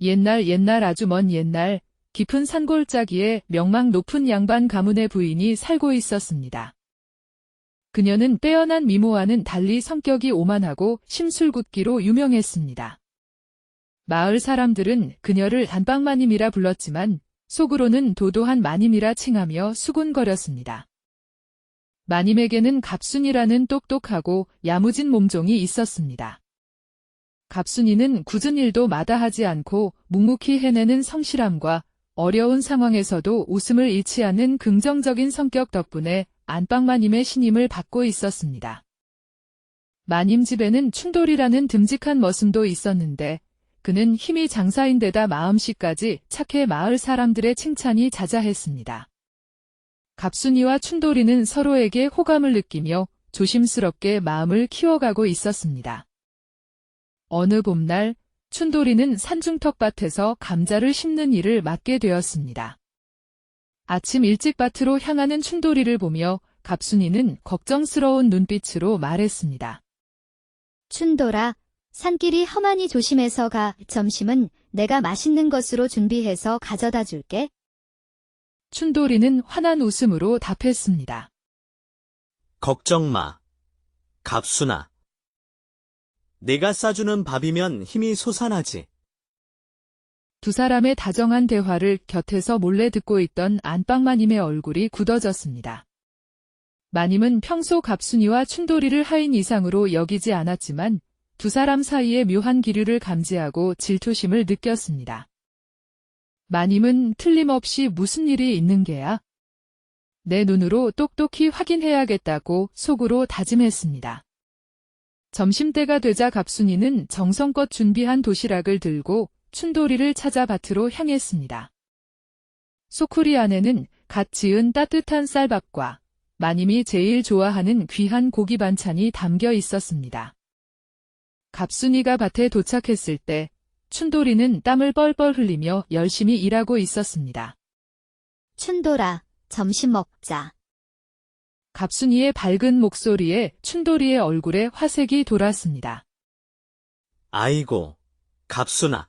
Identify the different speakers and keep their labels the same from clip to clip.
Speaker 1: 옛날 아주 먼 옛날 깊은 산골짜기에 명망 높은 양반 가문의 부인이 살고 있었습니다. 그녀는 빼어난 미모와는 달리 성격이 오만하고 심술궂기로 유명했습니다. 마을 사람들은 그녀를 안방마님이라 불렀지만 속으로는 도도한 마님이라 칭하며 수군거렸습니다. 마님에게는 갑순이라는 똑똑하고 야무진 몸종이 있었습니다. 갑순이는 굳은 일도 마다하지 않고 묵묵히 해내는 성실함과 어려운 상황에서도 웃음을 잃지 않는 긍정적인 성격 덕분에 안방마님의 신임을 받고 있었습니다. 마님 집에는 춘돌이라는 듬직한 머슴도 있었는데 그는 힘이 장사인데다 마음씨까지 착해 마을 사람들의 칭찬이 자자했습니다. 갑순이와 춘돌이는 서로에게 호감을 느끼며 조심스럽게 마음을 키워가고 있었습니다. 어느 봄날 춘돌이는 산중 텃밭에서 감자를 심는 일을 맡게 되었습니다. 아침 일찍 밭으로 향하는 춘돌이를 보며 갑순이는 걱정스러운 눈빛으로 말했습니다.
Speaker 2: 춘돌아, 산길이 험하니 조심해서 가. 점심은 내가 맛있는 것으로 준비해서 가져다 줄게.
Speaker 1: 춘돌이는 환한 웃음으로 답했습니다.
Speaker 3: 걱정 마, 갑순아. 내가 싸주는 밥이면 힘이 솟아나지.
Speaker 1: 두 사람의 다정한 대화를 곁에서 몰래 듣고 있던 안방마님의 얼굴이 굳어졌습니다. 마님은 평소 갑순이와 춘돌이를 하인 이상으로 여기지 않았지만 두 사람 사이의 묘한 기류를 감지하고 질투심을 느꼈습니다. 마님은 틀림없이 무슨 일이 있는 게야? 내 눈으로 똑똑히 확인해야겠다고 속으로 다짐했습니다. 점심때가 되자 갑순이는 정성껏 준비한 도시락을 들고 춘돌이를 찾아 밭으로 향했습니다. 소쿠리 안에는 갓 지은 따뜻한 쌀밥과 마님이 제일 좋아하는 귀한 고기 반찬이 담겨 있었습니다. 갑순이가 밭에 도착했을 때 춘돌이는 땀을 뻘뻘 흘리며 열심히 일하고 있었습니다.
Speaker 2: 춘돌아, 점심 먹자.
Speaker 1: 갑순이의 밝은 목소리에 춘돌이의 얼굴에 화색이 돌았습니다.
Speaker 3: 아이고, 갑순아.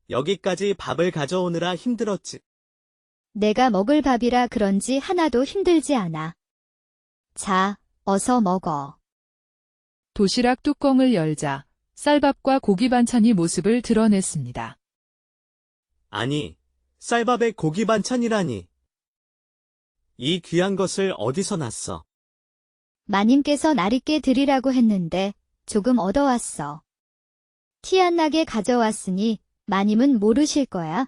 Speaker 3: 여기까지 밥을 가져오느라 힘들었지.
Speaker 2: 내가 먹을 밥이라 그런지 하나도 힘들지 않아. 자, 어서 먹어.
Speaker 1: 도시락 뚜껑을 열자 쌀밥과 고기 반찬이 모습을 드러냈습니다.
Speaker 3: 아니, 쌀밥에 고기 반찬이라니. 이 귀한 것을 어디서 났어?
Speaker 2: 마님께서 날있게 드리라고 했는데 조금 얻어왔어. 티 안 나게 가져왔으니 마님은 모르실 거야.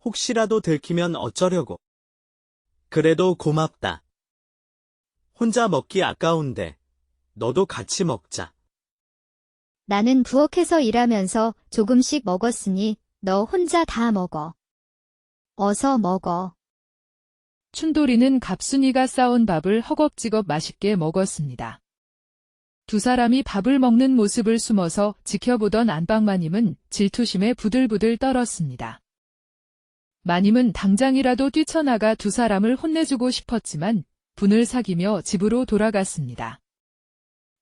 Speaker 3: 혹시라도 들키면 어쩌려고. 그래도 고맙다. 혼자 먹기 아까운데 너도 같이 먹자.
Speaker 2: 나는 부엌에서 일하면서 조금씩 먹었으니 너 혼자 다 먹어. 어서 먹어.
Speaker 1: 춘돌이는 갑순이가 싸온 밥을 허겁지겁 맛있게 먹었습니다. 두 사람이 밥을 먹는 모습을 숨어서 지켜보던 안방마님은 질투심에 부들부들 떨었습니다. 마님은 당장이라도 뛰쳐나가 두 사람을 혼내주고 싶었지만 분을 사귀며 집으로 돌아갔습니다.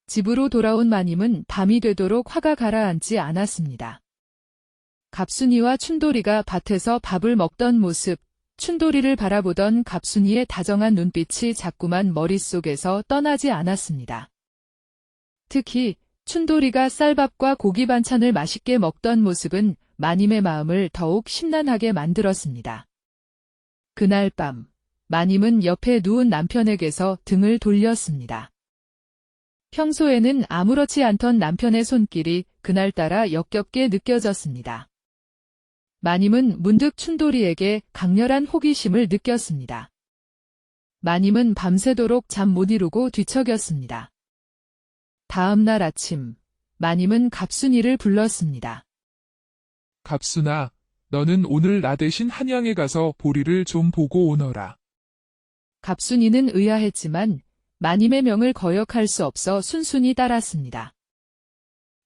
Speaker 1: 집으로 돌아온 마님은 밤이 되도록 화가 가라앉지 않았습니다. 갑순이와 춘돌이가 밭에서 밥을 먹던 모습, 춘돌이를 바라보던 갑순이의 다정한 눈빛이 자꾸만 머릿속에서 떠나지 않았습니다. 특히 춘돌이가 쌀밥과 고기 반찬을 맛있게 먹던 모습은 마님의 마음을 더욱 심란하게 만들었습니다. 그날 밤, 마님은 옆에 누운 남편에게서 등을 돌렸습니다. 평소에는 아무렇지 않던 남편의 손길이 그날따라 역겹게 느껴졌습니다. 마님은 문득 춘돌이에게 강렬한 호기심을 느꼈습니다. 마님은 밤새도록 잠 못 이루고 뒤척였습니다. 다음 날 아침, 마님은 갑순이를 불렀습니다.
Speaker 4: 갑순아, 너는 오늘 나 대신 한양에 가서 보리를 좀 보고 오너라.
Speaker 1: 갑순이는 의아했지만 마님의 명을 거역할 수 없어 순순히 따랐습니다.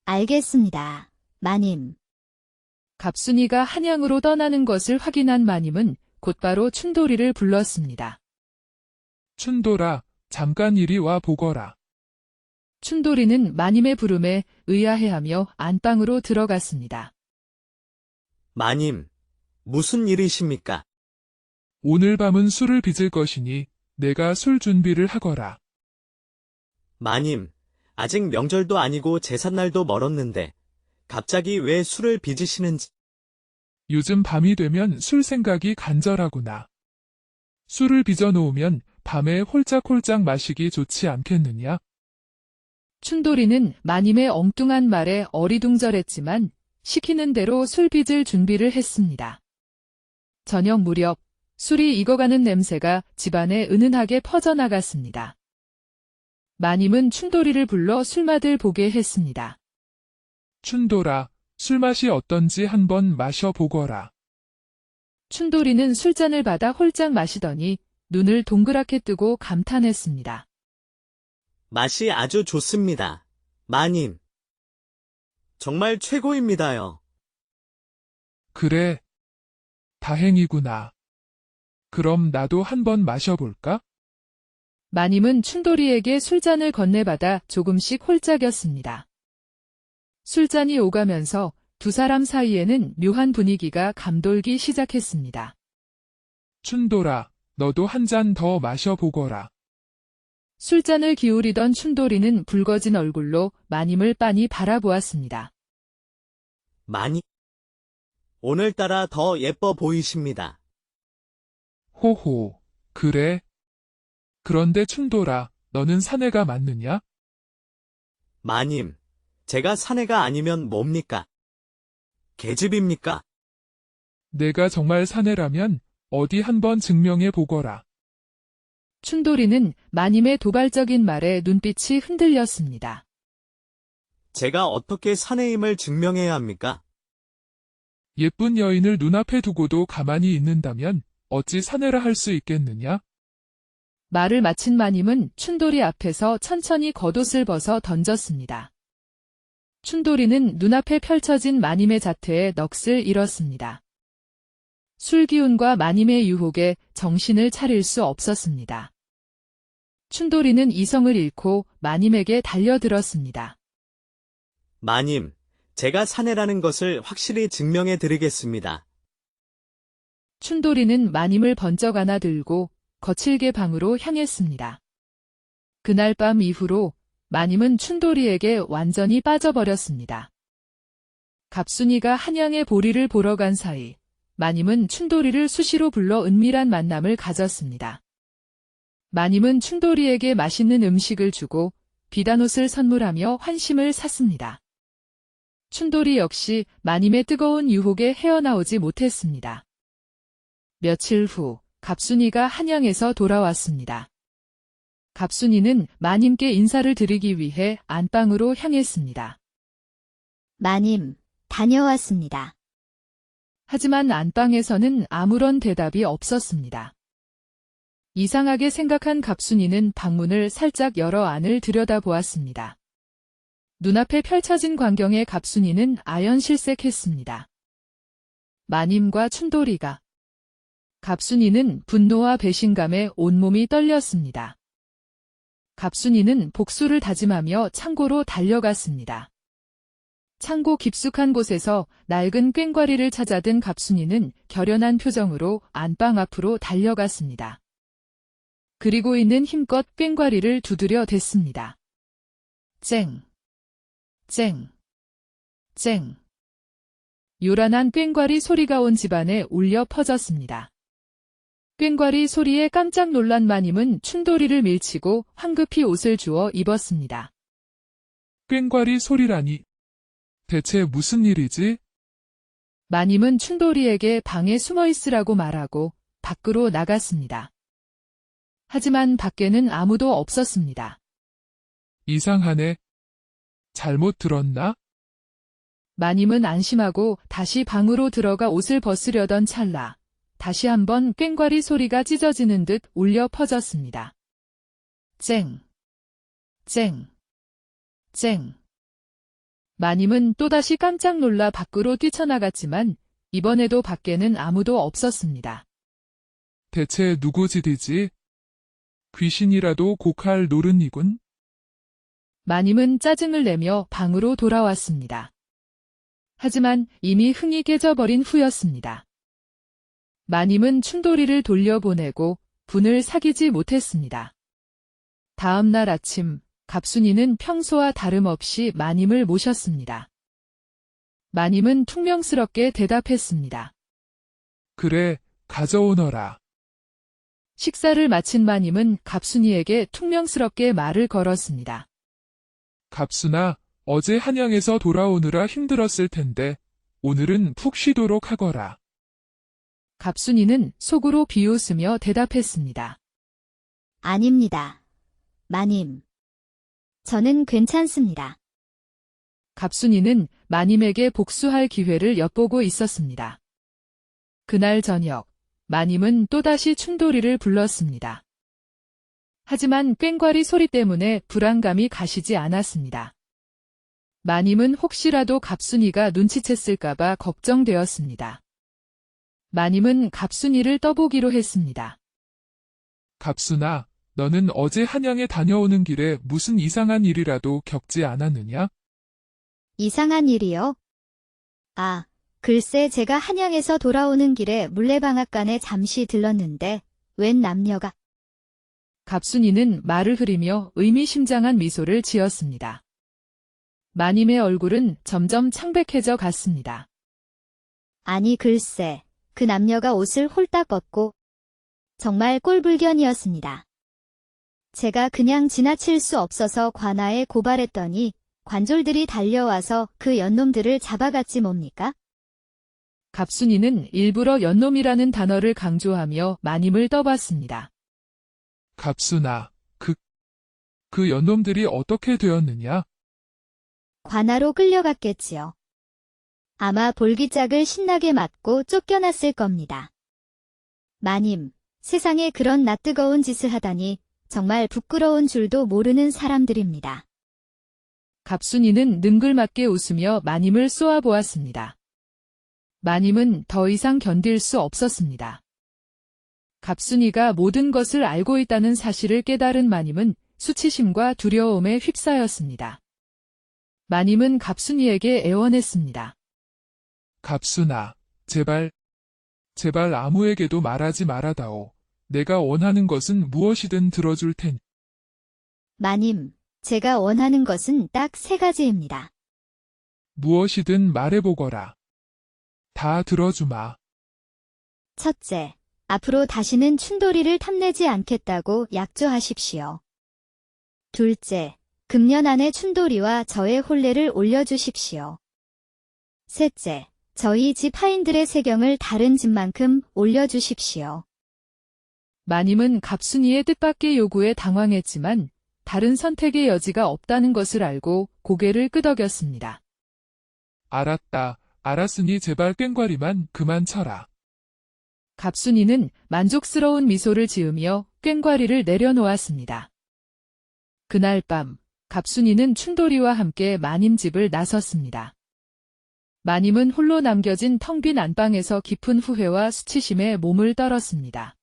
Speaker 2: 알겠습니다, 마님.
Speaker 1: 갑순이가 한양으로 떠나는 것을 확인한 마님은 곧바로 춘돌이를 불렀습니다.
Speaker 4: 춘돌아, 잠깐 이리 와 보거라.
Speaker 1: 춘돌이는 마님의 부름에 의아해하며 안방으로 들어갔습니다.
Speaker 3: 마님, 무슨 일이십니까?
Speaker 4: 오늘 밤은 술을 빚을 것이니 내가 술 준비를 하거라.
Speaker 3: 마님, 아직 명절도 아니고 제삿날도 멀었는데 갑자기 왜 술을 빚으시는지.
Speaker 4: 요즘 밤이 되면 술 생각이 간절하구나. 술을 빚어 놓으면 밤에 홀짝홀짝 마시기 좋지 않겠느냐?
Speaker 1: 춘돌이는 마님의 엉뚱한 말에 어리둥절했지만 시키는 대로 술 빚을 준비를 했습니다. 저녁 무렵 술이 익어가는 냄새가 집안에 은은하게 퍼져나갔습니다. 마님은 춘돌이를 불러 술맛을 보게 했습니다.
Speaker 4: 춘돌아, 술맛이 어떤지 한번 마셔보거라.
Speaker 1: 춘돌이는 술잔을 받아 홀짝 마시더니 눈을 동그랗게 뜨고 감탄했습니다.
Speaker 3: 맛이 아주 좋습니다. 마님. 정말 최고입니다요.
Speaker 4: 그래. 다행이구나. 그럼 나도 한번 마셔볼까?
Speaker 1: 마님은 춘돌이에게 술잔을 건네받아 조금씩 홀짝였습니다. 술잔이 오가면서 두 사람 사이에는 묘한 분위기가 감돌기 시작했습니다.
Speaker 4: 춘돌아, 너도 한 잔 더 마셔보거라.
Speaker 1: 술잔을 기울이던 춘돌이는 붉어진 얼굴로 마님을 빤히 바라보았습니다.
Speaker 3: 마님. 오늘따라 더 예뻐 보이십니다.
Speaker 4: 호호, 그래? 그런데 춘돌아, 너는 사내가 맞느냐?
Speaker 3: 마님, 제가 사내가 아니면 뭡니까? 계집입니까?
Speaker 4: 내가 정말 사내라면 어디 한번 증명해 보거라.
Speaker 1: 춘돌이는 마님의 도발적인 말에 눈빛이 흔들렸습니다.
Speaker 3: 제가 어떻게 사내임을 증명해야 합니까?
Speaker 4: 예쁜 여인을 눈앞에 두고도 가만히 있는다면 어찌 사내라 할 수 있겠느냐?
Speaker 1: 말을 마친 마님은 춘돌이 앞에서 천천히 겉옷을 벗어 던졌습니다. 춘돌이는 눈앞에 펼쳐진 마님의 자태에 넋을 잃었습니다. 술기운과 마님의 유혹에 정신을 차릴 수 없었습니다. 춘돌이는 이성을 잃고 마님에게 달려들었습니다.
Speaker 3: 마님, 제가 사내라는 것을 확실히 증명해 드리겠습니다.
Speaker 1: 춘돌이는 마님을 번쩍 안아 들고 거칠게 방으로 향했습니다. 그날 밤 이후로 마님은 춘돌이에게 완전히 빠져버렸습니다. 갑순이가 한양의 보리를 보러 간 사이 마님은 춘돌이를 수시로 불러 은밀한 만남을 가졌습니다. 마님은 춘돌이에게 맛있는 음식을 주고 비단 옷을 선물하며 환심을 샀습니다. 춘돌이 역시 마님의 뜨거운 유혹에 헤어나오지 못했습니다. 며칠 후 갑순이가 한양에서 돌아왔습니다. 갑순이는 마님께 인사를 드리기 위해 안방으로 향했습니다.
Speaker 2: 마님, 다녀왔습니다.
Speaker 1: 하지만 안방에서는 아무런 대답이 없었습니다. 이상하게 생각한 갑순이는 방문을 살짝 열어 안을 들여다보았습니다. 눈앞에 펼쳐진 광경에 갑순이는 아연실색했습니다. 마님과 춘돌이가. 갑순이는 분노와 배신감에 온몸이 떨렸습니다. 갑순이는 복수를 다짐하며 창고로 달려갔습니다. 창고 깊숙한 곳에서 낡은 꽹과리를 찾아든 갑순이는 결연한 표정으로 안방 앞으로 달려갔습니다. 그리고 있는 힘껏 꽹과리를 두드려 댔습니다. 쨍, 쨍, 쨍. 요란한 꽹과리 소리가 온 집안에 울려 퍼졌습니다. 꽹과리 소리에 깜짝 놀란 마님은 춘돌이를 밀치고 황급히 옷을 주워 입었습니다.
Speaker 4: 꽹과리 소리라니. 대체 무슨 일이지?
Speaker 1: 마님은 춘돌이에게 방에 숨어 있으라고 말하고 밖으로 나갔습니다. 하지만 밖에는 아무도 없었습니다.
Speaker 4: 이상하네. 잘못 들었나?
Speaker 1: 마님은 안심하고 다시 방으로 들어가 옷을 벗으려던 찰나 다시 한번 꽹과리 소리가 찢어지는 듯 울려 퍼졌습니다. 쨍, 쨍, 쨍. 마님은 또다시 깜짝 놀라 밖으로 뛰쳐나갔지만 이번에도 밖에는 아무도 없었습니다.
Speaker 4: 대체 누구 짓이지? 귀신이라도 곡할 노릇이군.
Speaker 1: 마님은 짜증을 내며 방으로 돌아왔습니다. 하지만 이미 흥이 깨져버린 후였습니다. 마님은 춘돌이를 돌려보내고 분을 사귀지 못했습니다. 다음 날 아침, 갑순이는 평소와 다름없이 마님을 모셨습니다. 마님은 퉁명스럽게 대답했습니다.
Speaker 4: 그래, 가져오너라.
Speaker 1: 식사를 마친 마님은 갑순이에게 퉁명스럽게 말을 걸었습니다.
Speaker 4: 갑순아, 어제 한양에서 돌아오느라 힘들었을 텐데 오늘은 푹 쉬도록 하거라.
Speaker 1: 갑순이는 속으로 비웃으며 대답했습니다.
Speaker 2: 아닙니다. 마님. 저는 괜찮습니다.
Speaker 1: 갑순이는 마님에게 복수할 기회를 엿보고 있었습니다. 그날 저녁, 마님은 또다시 춘돌이를 불렀습니다. 하지만 꽹과리 소리 때문에 불안감이 가시지 않았습니다. 마님은 혹시라도 갑순이가 눈치챘을까봐 걱정되었습니다. 마님은 갑순이를 떠보기로 했습니다.
Speaker 4: 갑순아, 너는 어제 한양에 다녀오는 길에 무슨 이상한 일이라도 겪지 않았느냐?
Speaker 2: 이상한 일이요? 아, 글쎄 제가 한양에서 돌아오는 길에 물레방앗간에 잠시 들렀는데 웬 남녀가
Speaker 1: 갑순이는 말을 흐리며 의미심장한 미소를 지었습니다. 마님의 얼굴은 점점 창백해져 갔습니다.
Speaker 2: 아니 글쎄 그 남녀가 옷을 홀딱 벗고 정말 꼴불견이었습니다. 제가 그냥 지나칠 수 없어서 관아에 고발했더니 관졸들이 달려와서 그 연놈들을 잡아갔지 뭡니까?
Speaker 1: 갑순이는 일부러 연놈이라는 단어를 강조하며 마님을 떠봤습니다.
Speaker 4: 갑순아, 그 연놈들이 어떻게 되었느냐?
Speaker 2: 관아로 끌려갔겠지요. 아마 볼기짝을 신나게 맞고 쫓겨났을 겁니다. 마님, 세상에 그런 낯뜨거운 짓을 하다니 정말 부끄러운 줄도 모르는 사람들입니다.
Speaker 1: 갑순이는 능글맞게 웃으며 마님을 쏘아보았습니다. 마님은 더 이상 견딜 수 없었습니다. 갑순이가 모든 것을 알고 있다는 사실을 깨달은 마님은 수치심과 두려움에 휩싸였습니다. 마님은 갑순이에게 애원했습니다.
Speaker 4: 갑순아, 제발 아무에게도 말하지 말아다오. 내가 원하는 것은 무엇이든 들어줄 테니.
Speaker 2: 마님, 제가 원하는 것은 딱 3가지입니다.
Speaker 4: 무엇이든 말해보거라. 다 들어주마.
Speaker 2: 첫째, 앞으로 다시는 춘돌이를 탐내지 않겠다고 약조하십시오. 둘째, 금년 안에 춘돌이와 저의 혼례를 올려주십시오. 셋째, 저희 집 하인들의 세경을 다른 집만큼 올려주십시오.
Speaker 1: 마님은 갑순이의 뜻밖의 요구에 당황했지만 다른 선택의 여지가 없다는 것을 알고 고개를 끄덕였습니다.
Speaker 4: 알았다. 알았으니 제발 꽹과리만 그만 쳐라.
Speaker 1: 갑순이는 만족스러운 미소를 지으며 꽹과리를 내려놓았습니다. 그날 밤, 갑순이는 춘돌이와 함께 마님 집을 나섰습니다. 마님은 홀로 남겨진 텅 빈 안방에서 깊은 후회와 수치심에 몸을 떨었습니다.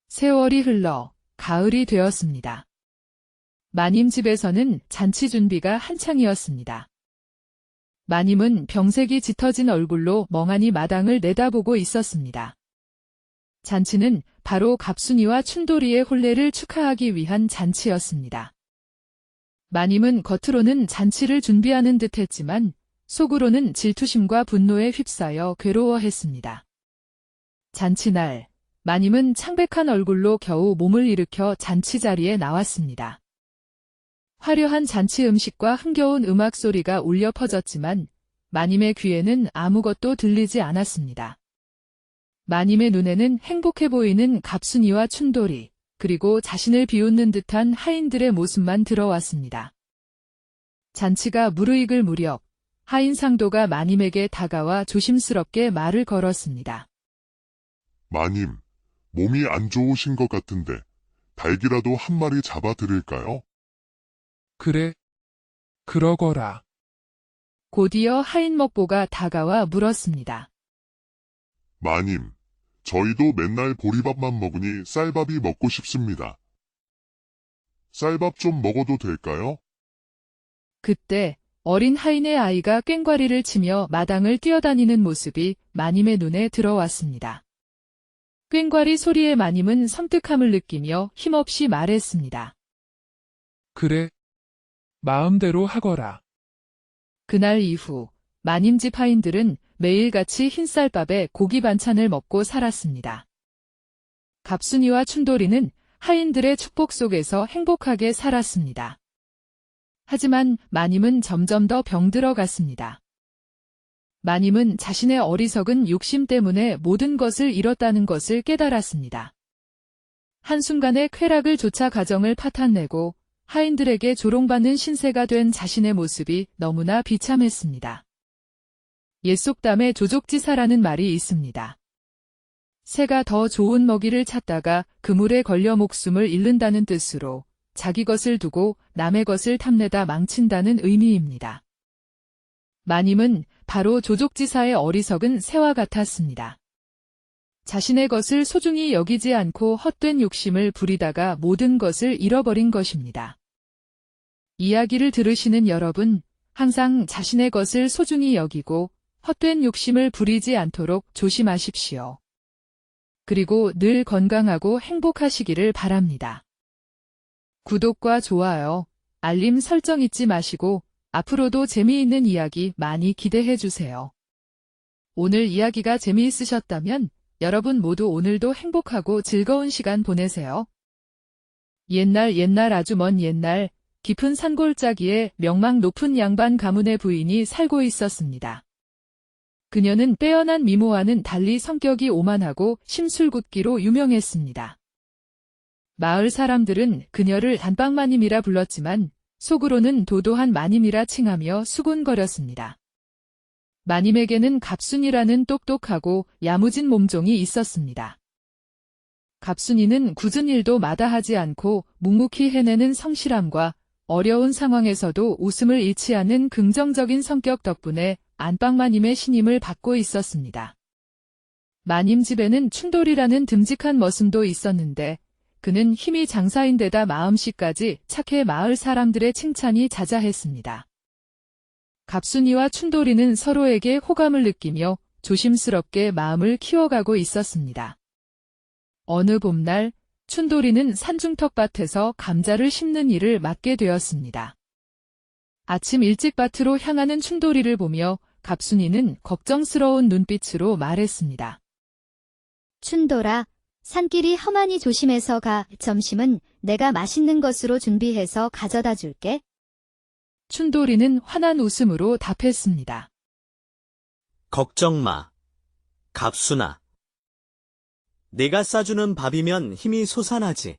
Speaker 1: 세월이 흘러 가을이 되었습니다. 마님 집에서는 잔치 준비가 한창이었습니다. 마님은 병색이 짙어진 얼굴로 멍하니 마당을 내다보고 있었습니다. 잔치는 바로 갑순이와 춘돌이의 혼례를 축하하기 위한 잔치였습니다. 마님은 겉으로는 잔치를 준비하는 듯 했지만 속으로는 질투심과 분노에 휩싸여 괴로워했습니다. 잔치날, 마님은 창백한 얼굴로 겨우 몸을 일으켜 잔치 자리에 나왔습니다. 화려한 잔치 음식과 흥겨운 음악 소리가 울려 퍼졌지만 마님의 귀에는 아무것도 들리지 않았습니다. 마님의 눈에는 행복해 보이는 갑순이와 춘돌이, 그리고 자신을 비웃는 듯한 하인들의 모습만 들어왔습니다. 잔치가 무르익을 무렵 하인 상도가 마님에게 다가와 조심스럽게 말을 걸었습니다.
Speaker 5: 마님, 몸이 안 좋으신 것 같은데 닭이라도 한 마리 잡아드릴까요?
Speaker 4: 그래, 그러거라.
Speaker 1: 곧이어 하인 먹보가 다가와 물었습니다.
Speaker 5: 마님, 저희도 맨날 보리밥만 먹으니 쌀밥이 먹고 싶습니다. 쌀밥 좀 먹어도 될까요?
Speaker 1: 그때 어린 하인의 아이가 꽹과리를 치며 마당을 뛰어다니는 모습이 마님의 눈에 들어왔습니다. 꽹과리 소리에 마님은 섬뜩함을 느끼며 힘없이 말했습니다.
Speaker 4: 그래. 마음대로 하거라.
Speaker 1: 그날 이후 마님 집 하인들은 매일같이 흰쌀밥에 고기 반찬을 먹고 살았습니다. 갑순이와 춘돌이는 하인들의 축복 속에서 행복하게 살았습니다. 하지만 마님은 점점 더 병들어 갔습니다. 마님은 자신의 어리석은 욕심 때문에 모든 것을 잃었다는 것을 깨달았습니다. 한순간의 쾌락을 좇아 가정을 파탄내고 하인들에게 조롱받는 신세가 된 자신의 모습이 너무나 비참했습니다. 옛속담에 조족지사라는 말이 있습니다. 새가 더 좋은 먹이를 찾다가 그물에 걸려 목숨을 잃는다는 뜻으로 자기 것을 두고 남의 것을 탐내다 망친다는 의미입니다. 마님은 바로 조족지사의 어리석은 새와 같았습니다. 자신의 것을 소중히 여기지 않고 헛된 욕심을 부리다가 모든 것을 잃어버린 것입니다. 이야기를 들으시는 여러분, 항상 자신의 것을 소중히 여기고 헛된 욕심을 부리지 않도록 조심하십시오. 그리고 늘 건강하고 행복하시기를 바랍니다. 구독과 좋아요, 알림 설정 잊지 마시고 앞으로도 재미있는 이야기 많이 기대해 주세요. 오늘 이야기가 재미있으셨다면 여러분 모두 오늘도 행복하고 즐거운 시간 보내세요. 옛날 아주 먼 옛날 깊은 산골짜기에 명망 높은 양반 가문의 부인이 살고 있었습니다. 그녀는 빼어난 미모와는 달리 성격이 오만하고 심술궂기로 유명했습니다. 마을 사람들은 그녀를 안방마님이라 불렀지만 속으로는 도도한 마님이라 칭하며 수군거렸습니다. 마님에게는 갑순이라는 똑똑하고 야무진 몸종이 있었습니다. 갑순이는 굳은 일도 마다하지 않고 묵묵히 해내는 성실함과 어려운 상황에서도 웃음을 잃지 않는 긍정적인 성격 덕분에 안방마님의 신임을 받고 있었습니다. 마님 집에는 춘돌이라는 듬직한 머슴도 있었는데 그는 힘이 장사인데다 마음씨까지 착해 마을 사람들의 칭찬이 자자했습니다. 갑순이와 춘돌이는 서로에게 호감을 느끼며 조심스럽게 마음을 키워가고 있었습니다. 어느 봄날 춘돌이는 산중턱밭에서 감자를 심는 일을 맡게 되었습니다. 아침 일찍 밭으로 향하는 춘돌이를 보며 갑순이는 걱정스러운 눈빛으로 말했습니다.
Speaker 2: 춘돌아, 산길이 험하니 조심해서 가. 점심은 내가 맛있는 것으로 준비해서 가져다 줄게.
Speaker 1: 춘돌이는 환한 웃음으로 답했습니다.
Speaker 3: 걱정 마. 갑순아. 내가 싸주는 밥이면 힘이 솟아나지.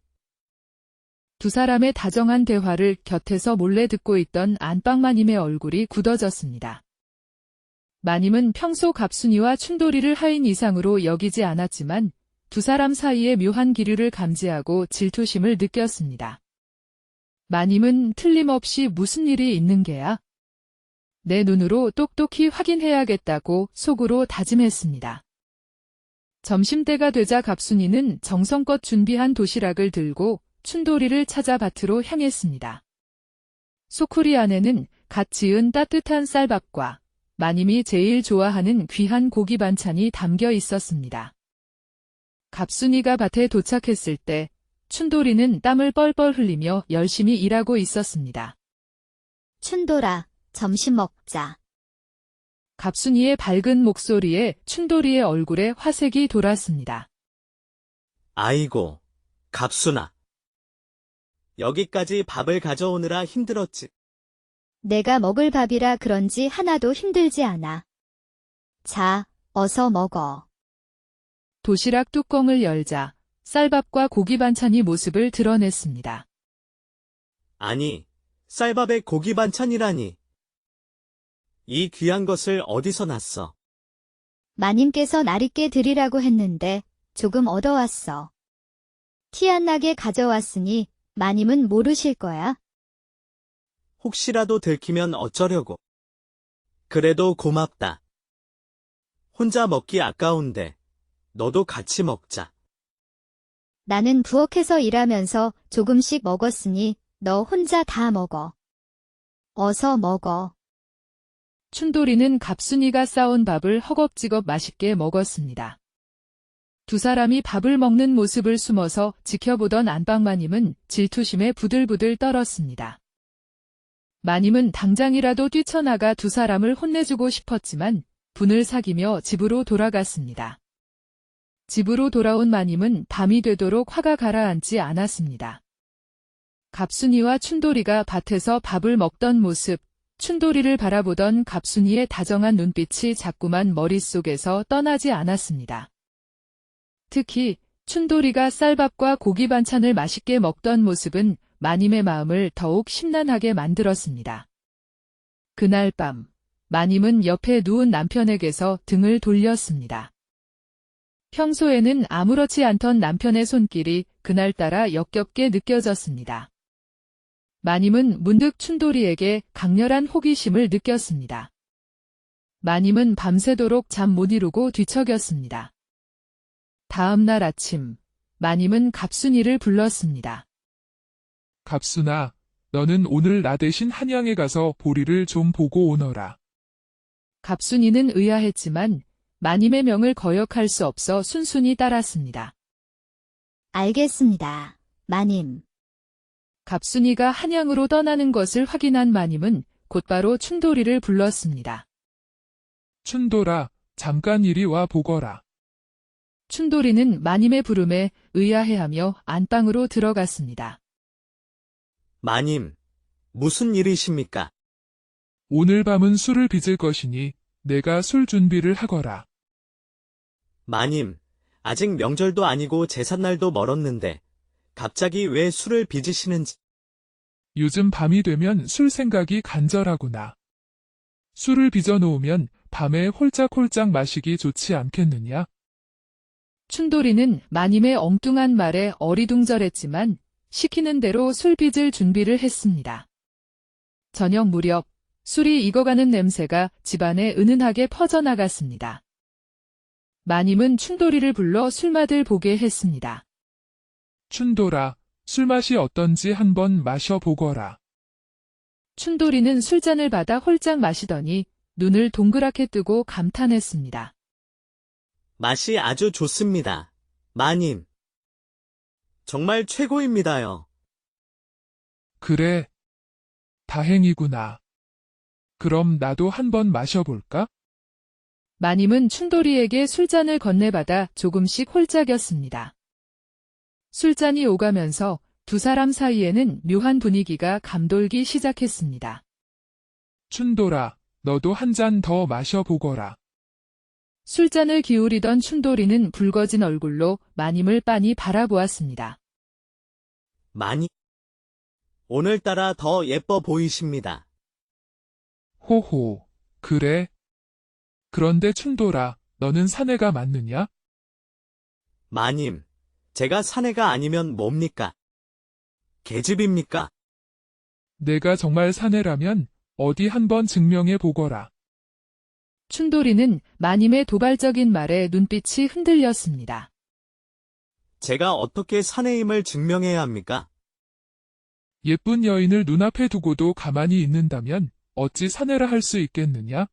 Speaker 1: 두 사람의 다정한 대화를 곁에서 몰래 듣고 있던 안방마님의 얼굴이 굳어졌습니다. 마님은 평소 갑순이와 춘돌이를 하인 이상으로 여기지 않았지만 두 사람 사이의 묘한 기류를 감지하고 질투심을 느꼈습니다. 마님은 틀림없이 무슨 일이 있는 게야? 내 눈으로 똑똑히 확인해야겠다고 속으로 다짐했습니다. 점심때가 되자 갑순이는 정성껏 준비한 도시락을 들고 춘돌이를 찾아 밭으로 향했습니다. 소쿠리 안에는 갓 지은 따뜻한 쌀밥과 마님이 제일 좋아하는 귀한 고기 반찬이 담겨 있었습니다. 갑순이가 밭에 도착했을 때 춘돌이는 땀을 뻘뻘 흘리며 열심히 일하고 있었습니다.
Speaker 2: 춘돌아, 점심 먹자.
Speaker 1: 갑순이의 밝은 목소리에 춘돌이의 얼굴에 화색이 돌았습니다.
Speaker 3: 아이고, 갑순아. 여기까지 밥을 가져오느라 힘들었지.
Speaker 2: 내가 먹을 밥이라 그런지 하나도 힘들지 않아. 자, 어서 먹어.
Speaker 1: 도시락 뚜껑을 열자 쌀밥과 고기 반찬이 모습을 드러냈습니다.
Speaker 3: 아니, 쌀밥에 고기 반찬이라니. 이 귀한 것을 어디서 났어?
Speaker 2: 마님께서 날있게 드리라고 했는데 조금 얻어왔어. 티 안 나게 가져왔으니 마님은 모르실 거야.
Speaker 3: 혹시라도 들키면 어쩌려고. 그래도 고맙다. 혼자 먹기 아까운데 너도 같이 먹자.
Speaker 2: 나는 부엌에서 일하면서 조금씩 먹었으니 너 혼자 다 먹어. 어서 먹어.
Speaker 1: 춘돌이는 갑순이가 싸온 밥을 허겁지겁 맛있게 먹었습니다. 두 사람이 밥을 먹는 모습을 숨어서 지켜보던 안방마님은 질투심에 부들부들 떨었습니다. 마님은 당장이라도 뛰쳐나가 두 사람을 혼내주고 싶었지만 분을 사기며 집으로 돌아갔습니다. 집으로 돌아온 마님은 밤이 되도록 화가 가라앉지 않았습니다. 갑순이와 춘돌이가 밭에서 밥을 먹던 모습, 춘돌이를 바라보던 갑순이의 다정한 눈빛이 자꾸만 머릿속에서 떠나지 않았습니다. 특히 춘돌이가 쌀밥과 고기 반찬을 맛있게 먹던 모습은 마님의 마음을 더욱 심란하게 만들었습니다. 그날 밤, 마님은 옆에 누운 남편에게서 등을 돌렸습니다. 평소에는 아무렇지 않던 남편의 손길이 그날따라 역겹게 느껴졌습니다. 마님은 문득 춘돌이에게 강렬한 호기심을 느꼈습니다. 마님은 밤새도록 잠 못 이루고 뒤척였습니다. 다음 날 아침, 마님은 갑순이를 불렀습니다.
Speaker 4: 갑순아, 너는 오늘 나 대신 한양에 가서 보리를 좀 보고 오너라.
Speaker 1: 갑순이는 의아했지만 마님의 명을 거역할 수 없어 순순히 따랐습니다.
Speaker 2: 알겠습니다. 마님.
Speaker 1: 갑순이가 한양으로 떠나는 것을 확인한 마님은 곧바로 춘돌이를 불렀습니다.
Speaker 4: 춘돌아, 잠깐 이리 와 보거라.
Speaker 1: 춘돌이는 마님의 부름에 의아해하며 안방으로 들어갔습니다.
Speaker 3: 마님, 무슨 일이십니까?
Speaker 4: 오늘 밤은 술을 빚을 것이니 내가 술 준비를 하거라.
Speaker 3: 마님, 아직 명절도 아니고 제삿날도 멀었는데 갑자기 왜 술을 빚으시는지.
Speaker 4: 요즘 밤이 되면 술 생각이 간절하구나. 술을 빚어 놓으면 밤에 홀짝홀짝 마시기 좋지 않겠느냐?
Speaker 1: 춘돌이는 마님의 엉뚱한 말에 어리둥절했지만 시키는 대로 술 빚을 준비를 했습니다. 저녁 무렵 술이 익어가는 냄새가 집안에 은은하게 퍼져나갔습니다. 마님은 춘돌이를 불러 술맛을 보게 했습니다.
Speaker 4: 춘돌아, 술맛이 어떤지 한번 마셔보거라.
Speaker 1: 춘돌이는 술잔을 받아 홀짝 마시더니 눈을 동그랗게 뜨고 감탄했습니다.
Speaker 3: 맛이 아주 좋습니다. 마님. 정말 최고입니다요.
Speaker 4: 그래. 다행이구나. 그럼 나도 한번 마셔볼까?
Speaker 1: 마님은 춘돌이에게 술잔을 건네받아 조금씩 홀짝였습니다. 술잔이 오가면서 두 사람 사이에는 묘한 분위기가 감돌기 시작했습니다.
Speaker 4: 춘돌아, 너도 한 잔 더 마셔보거라.
Speaker 1: 술잔을 기울이던 춘돌이는 붉어진 얼굴로 마님을 빤히 바라보았습니다.
Speaker 3: 마님. 오늘따라 더 예뻐 보이십니다.
Speaker 4: 호호, 그래? 그런데 춘돌아, 너는 사내가 맞느냐?
Speaker 3: 마님, 제가 사내가 아니면 뭡니까? 계집입니까?
Speaker 4: 내가 정말 사내라면 어디 한번 증명해 보거라.
Speaker 1: 춘돌이는 마님의 도발적인 말에 눈빛이 흔들렸습니다.
Speaker 3: 제가 어떻게 사내임을 증명해야 합니까?
Speaker 4: 예쁜 여인을 눈앞에 두고도 가만히 있는다면 어찌 사내라 할 수 있겠느냐?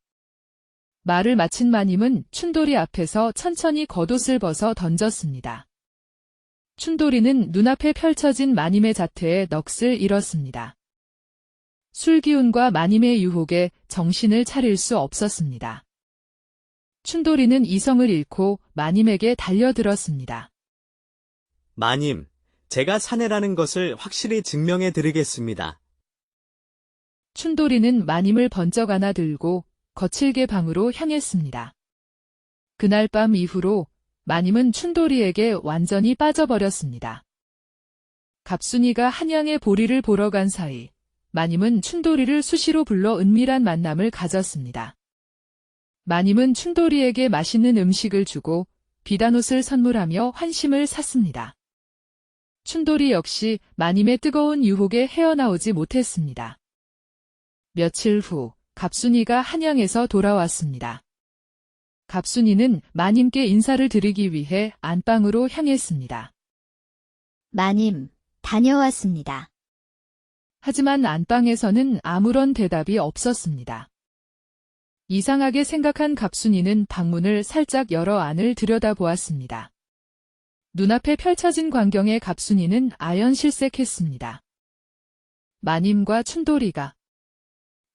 Speaker 1: 말을 마친 마님은 춘돌이 앞에서 천천히 겉옷을 벗어 던졌습니다. 춘돌이는 눈앞에 펼쳐진 마님의 자태에 넋을 잃었습니다. 술기운과 마님의 유혹에 정신을 차릴 수 없었습니다. 춘돌이는 이성을 잃고 마님에게 달려들었습니다.
Speaker 3: 마님, 제가 사내라는 것을 확실히 증명해 드리겠습니다.
Speaker 1: 춘돌이는 마님을 번쩍 안아들고 거칠게 방으로 향했습니다. 그날 밤 이후로 마님은 춘돌이에게 완전히 빠져버렸습니다. 갑순이가 한양에 보리를 보러 간 사이 마님은 춘돌이를 수시로 불러 은밀한 만남을 가졌습니다. 마님은 춘돌이에게 맛있는 음식을 주고 비단옷을 선물하며 환심을 샀습니다. 춘돌이 역시 마님의 뜨거운 유혹에 헤어나오지 못했습니다. 며칠 후 갑순이가 한양에서 돌아왔습니다. 갑순이는 마님께 인사를 드리기 위해 안방으로 향했습니다.
Speaker 2: 마님, 다녀왔습니다.
Speaker 1: 하지만 안방에서는 아무런 대답이 없었습니다. 이상하게 생각한 갑순이는 방문을 살짝 열어 안을 들여다보았습니다. 눈앞에 펼쳐진 광경에 갑순이는 아연실색했습니다. 마님과 춘돌이가.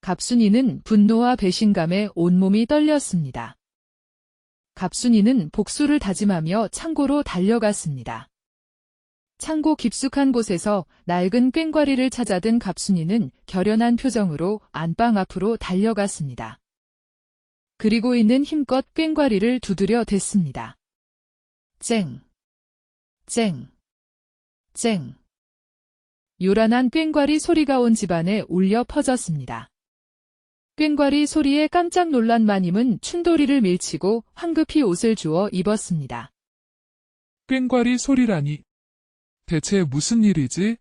Speaker 1: 갑순이는 분노와 배신감에 온몸이 떨렸습니다. 갑순이는 복수를 다짐하며 창고로 달려갔습니다. 창고 깊숙한 곳에서 낡은 꽹과리를 찾아든 갑순이는 결연한 표정으로 안방 앞으로 달려갔습니다. 그리고 있는 힘껏 꽹과리를 두드려 댔습니다. 쨍, 쨍, 쨍. 요란한 꽹과리 소리가 온 집안에 울려 퍼졌습니다. 꽹과리 소리에 깜짝 놀란 마님은 춘돌이를 밀치고 황급히 옷을 주워 입었습니다.
Speaker 4: 꽹과리 소리라니. 대체 무슨 일이지?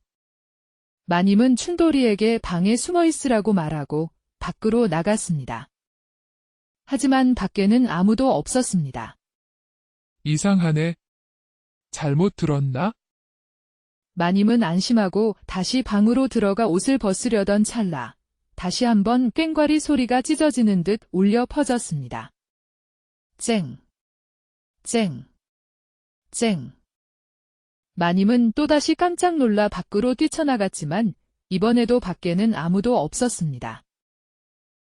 Speaker 1: 마님은 춘돌이에게 방에 숨어 있으라고 말하고 밖으로 나갔습니다. 하지만 밖에는 아무도 없었습니다.
Speaker 4: 이상하네. 잘못 들었나?
Speaker 1: 마님은 안심하고 다시 방으로 들어가 옷을 벗으려던 찰나 다시 한번 꽹과리 소리가 찢어지는 듯 울려 퍼졌습니다. 쨍, 쨍, 쨍. 마님은 또다시 깜짝 놀라 밖으로 뛰쳐나갔지만 이번에도 밖에는 아무도 없었습니다.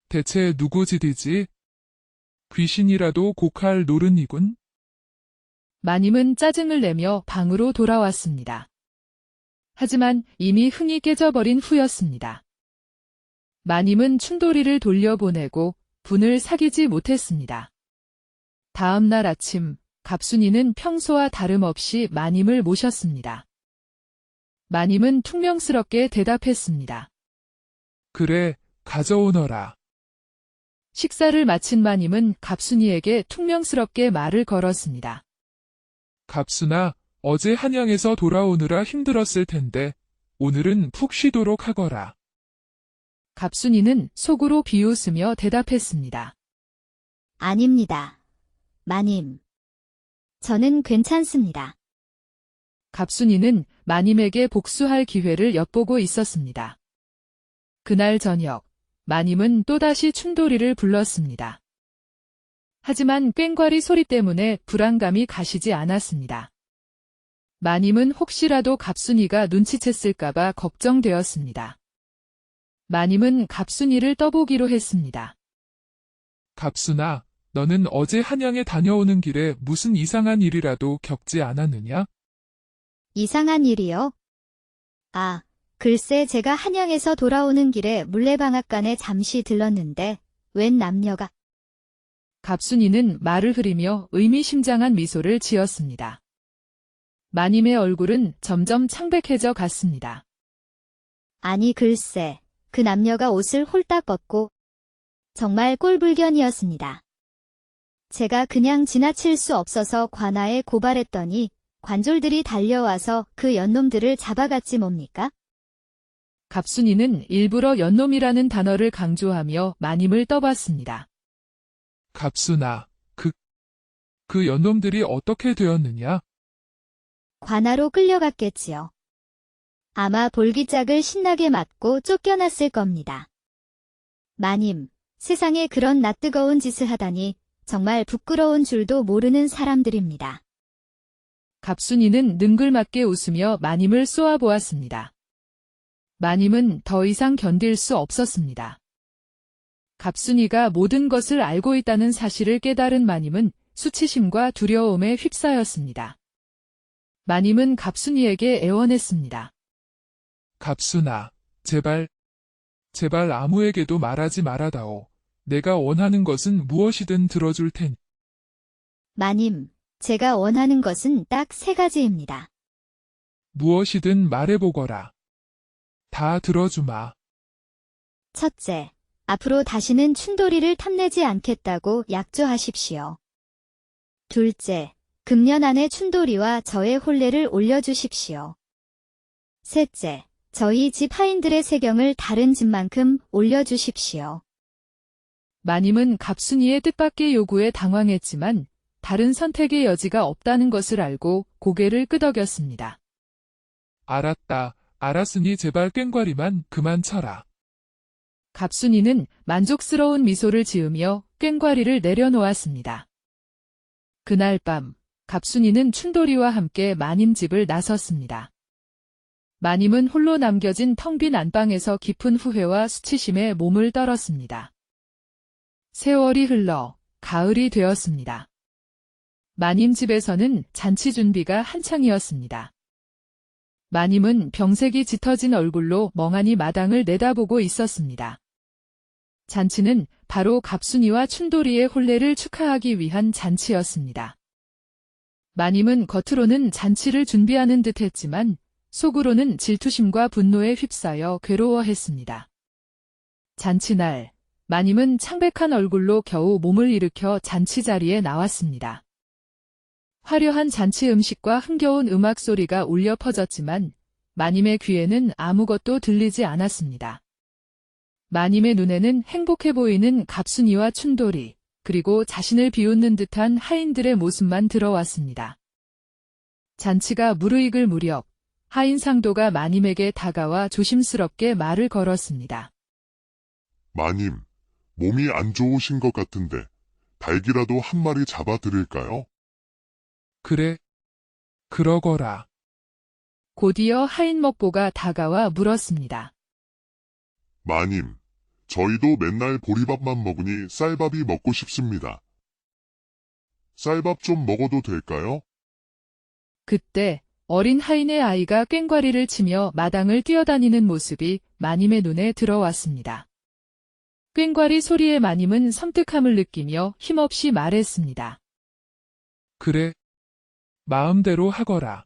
Speaker 4: 대체 누구 짓이지? 귀신이라도 곡할 노릇이군.
Speaker 1: 마님은 짜증을 내며 방으로 돌아왔습니다. 하지만 이미 흥이 깨져버린 후였습니다. 마님은 춘돌이를 돌려보내고 분을 사귀지 못했습니다. 다음 날 아침, 갑순이는 평소와 다름없이 마님을 모셨습니다. 마님은 퉁명스럽게 대답했습니다.
Speaker 4: 그래, 가져오너라.
Speaker 1: 식사를 마친 마님은 갑순이에게 퉁명스럽게 말을 걸었습니다.
Speaker 4: 갑순아, 어제 한양에서 돌아오느라 힘들었을 텐데 오늘은 푹 쉬도록 하거라.
Speaker 1: 갑순이는 속으로 비웃으며 대답했습니다.
Speaker 2: 아닙니다. 마님. 저는 괜찮습니다.
Speaker 1: 갑순이는 마님에게 복수할 기회를 엿보고 있었습니다. 그날 저녁, 마님은 또다시 춘돌이를 불렀습니다. 하지만 꽹과리 소리 때문에 불안감이 가시지 않았습니다. 마님은 혹시라도 갑순이가 눈치챘을까봐 걱정되었습니다. 마님은 갑순이를 떠보기로 했습니다.
Speaker 4: 갑순아, 너는 어제 한양에 다녀오는 길에 무슨 이상한 일이라도 겪지 않았느냐?
Speaker 2: 이상한 일이요? 아, 글쎄 제가 한양에서 돌아오는 길에 물레방앗간에 잠시 들렀는데 웬 남녀가
Speaker 1: 갑순이는 말을 흐리며 의미심장한 미소를 지었습니다. 마님의 얼굴은 점점 창백해져 갔습니다.
Speaker 2: 아니 글쎄 그 남녀가 옷을 홀딱 벗고 정말 꼴불견이었습니다. 제가 그냥 지나칠 수 없어서 관아에 고발했더니 관졸들이 달려와서 그 연놈들을 잡아갔지 뭡니까?
Speaker 1: 갑순이는 일부러 연놈이라는 단어를 강조하며 마님을 떠봤습니다.
Speaker 4: 갑순아, 그 연놈들이 어떻게 되었느냐?
Speaker 2: 관아로 끌려갔겠지요. 아마 볼기짝을 신나게 맞고 쫓겨났을 겁니다. 마님, 세상에 그런 낯뜨거운 짓을 하다니 정말 부끄러운 줄도 모르는 사람들입니다.
Speaker 1: 갑순이는 능글맞게 웃으며 마님을 쏘아보았습니다. 마님은 더 이상 견딜 수 없었습니다. 갑순이가 모든 것을 알고 있다는 사실을 깨달은 마님은 수치심과 두려움에 휩싸였습니다. 마님은 갑순이에게 애원했습니다.
Speaker 4: 갑순아, 제발 아무에게도 말하지 말아다오. 내가 원하는 것은 무엇이든 들어줄 테니.
Speaker 2: 마님, 제가 원하는 것은 딱 3가지입니다.
Speaker 4: 무엇이든 말해보거라. 다 들어주마.
Speaker 2: 첫째, 앞으로 다시는 춘돌이를 탐내지 않겠다고 약조하십시오. 둘째, 금년 안에 춘돌이와 저의 혼례를 올려주십시오. 셋째, 저희 집 하인들의 세경을 다른 집만큼 올려주십시오.
Speaker 1: 마님은 갑순이의 뜻밖의 요구에 당황했지만 다른 선택의 여지가 없다는 것을 알고 고개를 끄덕였습니다.
Speaker 4: 알았다. 알았으니 제발 꽹과리만 그만 쳐라.
Speaker 1: 갑순이는 만족스러운 미소를 지으며 꽹과리를 내려놓았습니다. 그날 밤, 갑순이는 춘돌이와 함께 마님 집을 나섰습니다. 마님은 홀로 남겨진 텅 빈 안방에서 깊은 후회와 수치심에 몸을 떨었습니다. 세월이 흘러 가을이 되었습니다. 마님 집에서는 잔치 준비가 한창이었습니다. 마님은 병색이 짙어진 얼굴로 멍하니 마당을 내다보고 있었습니다. 잔치는 바로 갑순이와 춘돌이의 혼례를 축하하기 위한 잔치였습니다. 마님은 겉으로는 잔치를 준비하는 듯 했지만 속으로는 질투심과 분노에 휩싸여 괴로워했습니다. 잔치날, 마님은 창백한 얼굴로 겨우 몸을 일으켜 잔치 자리에 나왔습니다. 화려한 잔치 음식과 흥겨운 음악 소리가 울려 퍼졌지만 마님의 귀에는 아무것도 들리지 않았습니다. 마님의 눈에는 행복해 보이는 갑순이와 춘돌이, 그리고 자신을 비웃는 듯한 하인들의 모습만 들어왔습니다. 잔치가 무르익을 무렵 하인 상도가 마님에게 다가와 조심스럽게 말을 걸었습니다.
Speaker 5: 마님, 몸이 안 좋으신 것 같은데 닭이라도 한 마리 잡아 드릴까요?
Speaker 4: 그래. 그러거라.
Speaker 1: 곧이어 하인 먹보가 다가와 물었습니다.
Speaker 5: 마님, 저희도 맨날 보리밥만 먹으니 쌀밥이 먹고 싶습니다. 쌀밥 좀 먹어도 될까요?
Speaker 1: 그때 어린 하인의 아이가 꽹과리를 치며 마당을 뛰어다니는 모습이 마님의 눈에 들어왔습니다. 꽹과리 소리에 마님은 섬뜩함을 느끼며 힘없이 말했습니다.
Speaker 4: 그래. 마음대로 하거라.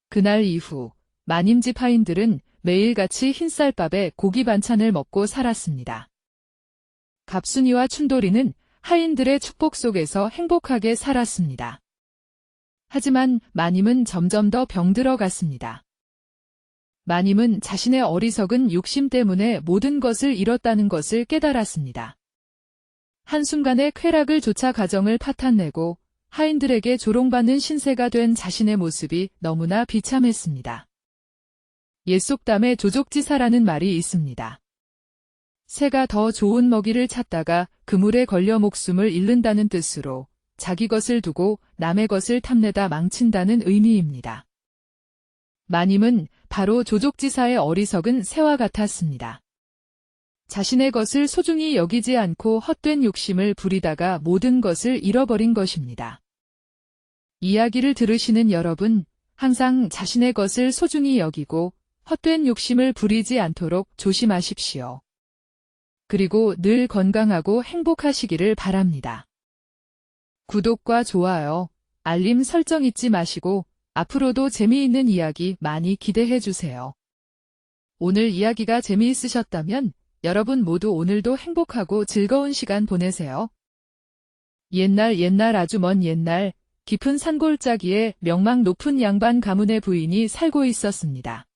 Speaker 1: 그날 이후 마님 집 하인들은 매일같이 흰쌀밥에 고기 반찬을 먹고 살았습니다. 갑순이와 춘돌이는 하인들의 축복 속에서 행복하게 살았습니다. 하지만 마님은 점점 더 병들어 갔습니다. 마님은 자신의 어리석은 욕심 때문에 모든 것을 잃었다는 것을 깨달았습니다. 한순간의 쾌락을 조차 가정을 파탄내고 하인들에게 조롱받는 신세가 된 자신의 모습이 너무나 비참했습니다. 옛속담에 조족지사라는 말이 있습니다. 새가 더 좋은 먹이를 찾다가 그물에 걸려 목숨을 잃는다는 뜻으로 자기 것을 두고 남의 것을 탐내다 망친다는 의미입니다. 마님은 바로 조족지사의 어리석은 새와 같았습니다. 자신의 것을 소중히 여기지 않고 헛된 욕심을 부리다가 모든 것을 잃어버린 것입니다. 이야기를 들으시는 여러분, 항상 자신의 것을 소중히 여기고 헛된 욕심을 부리지 않도록 조심하십시오. 그리고 늘 건강하고 행복하시기를 바랍니다. 구독과 좋아요, 알림 설정 잊지 마시고 앞으로도 재미있는 이야기 많이 기대해 주세요. 오늘 이야기가 재미있으셨다면 여러분 모두 오늘도 행복하고 즐거운 시간 보내세요. 옛날 아주 먼 옛날 깊은 산골짜기에 명망 높은 양반 가문의 부인이 살고 있었습니다.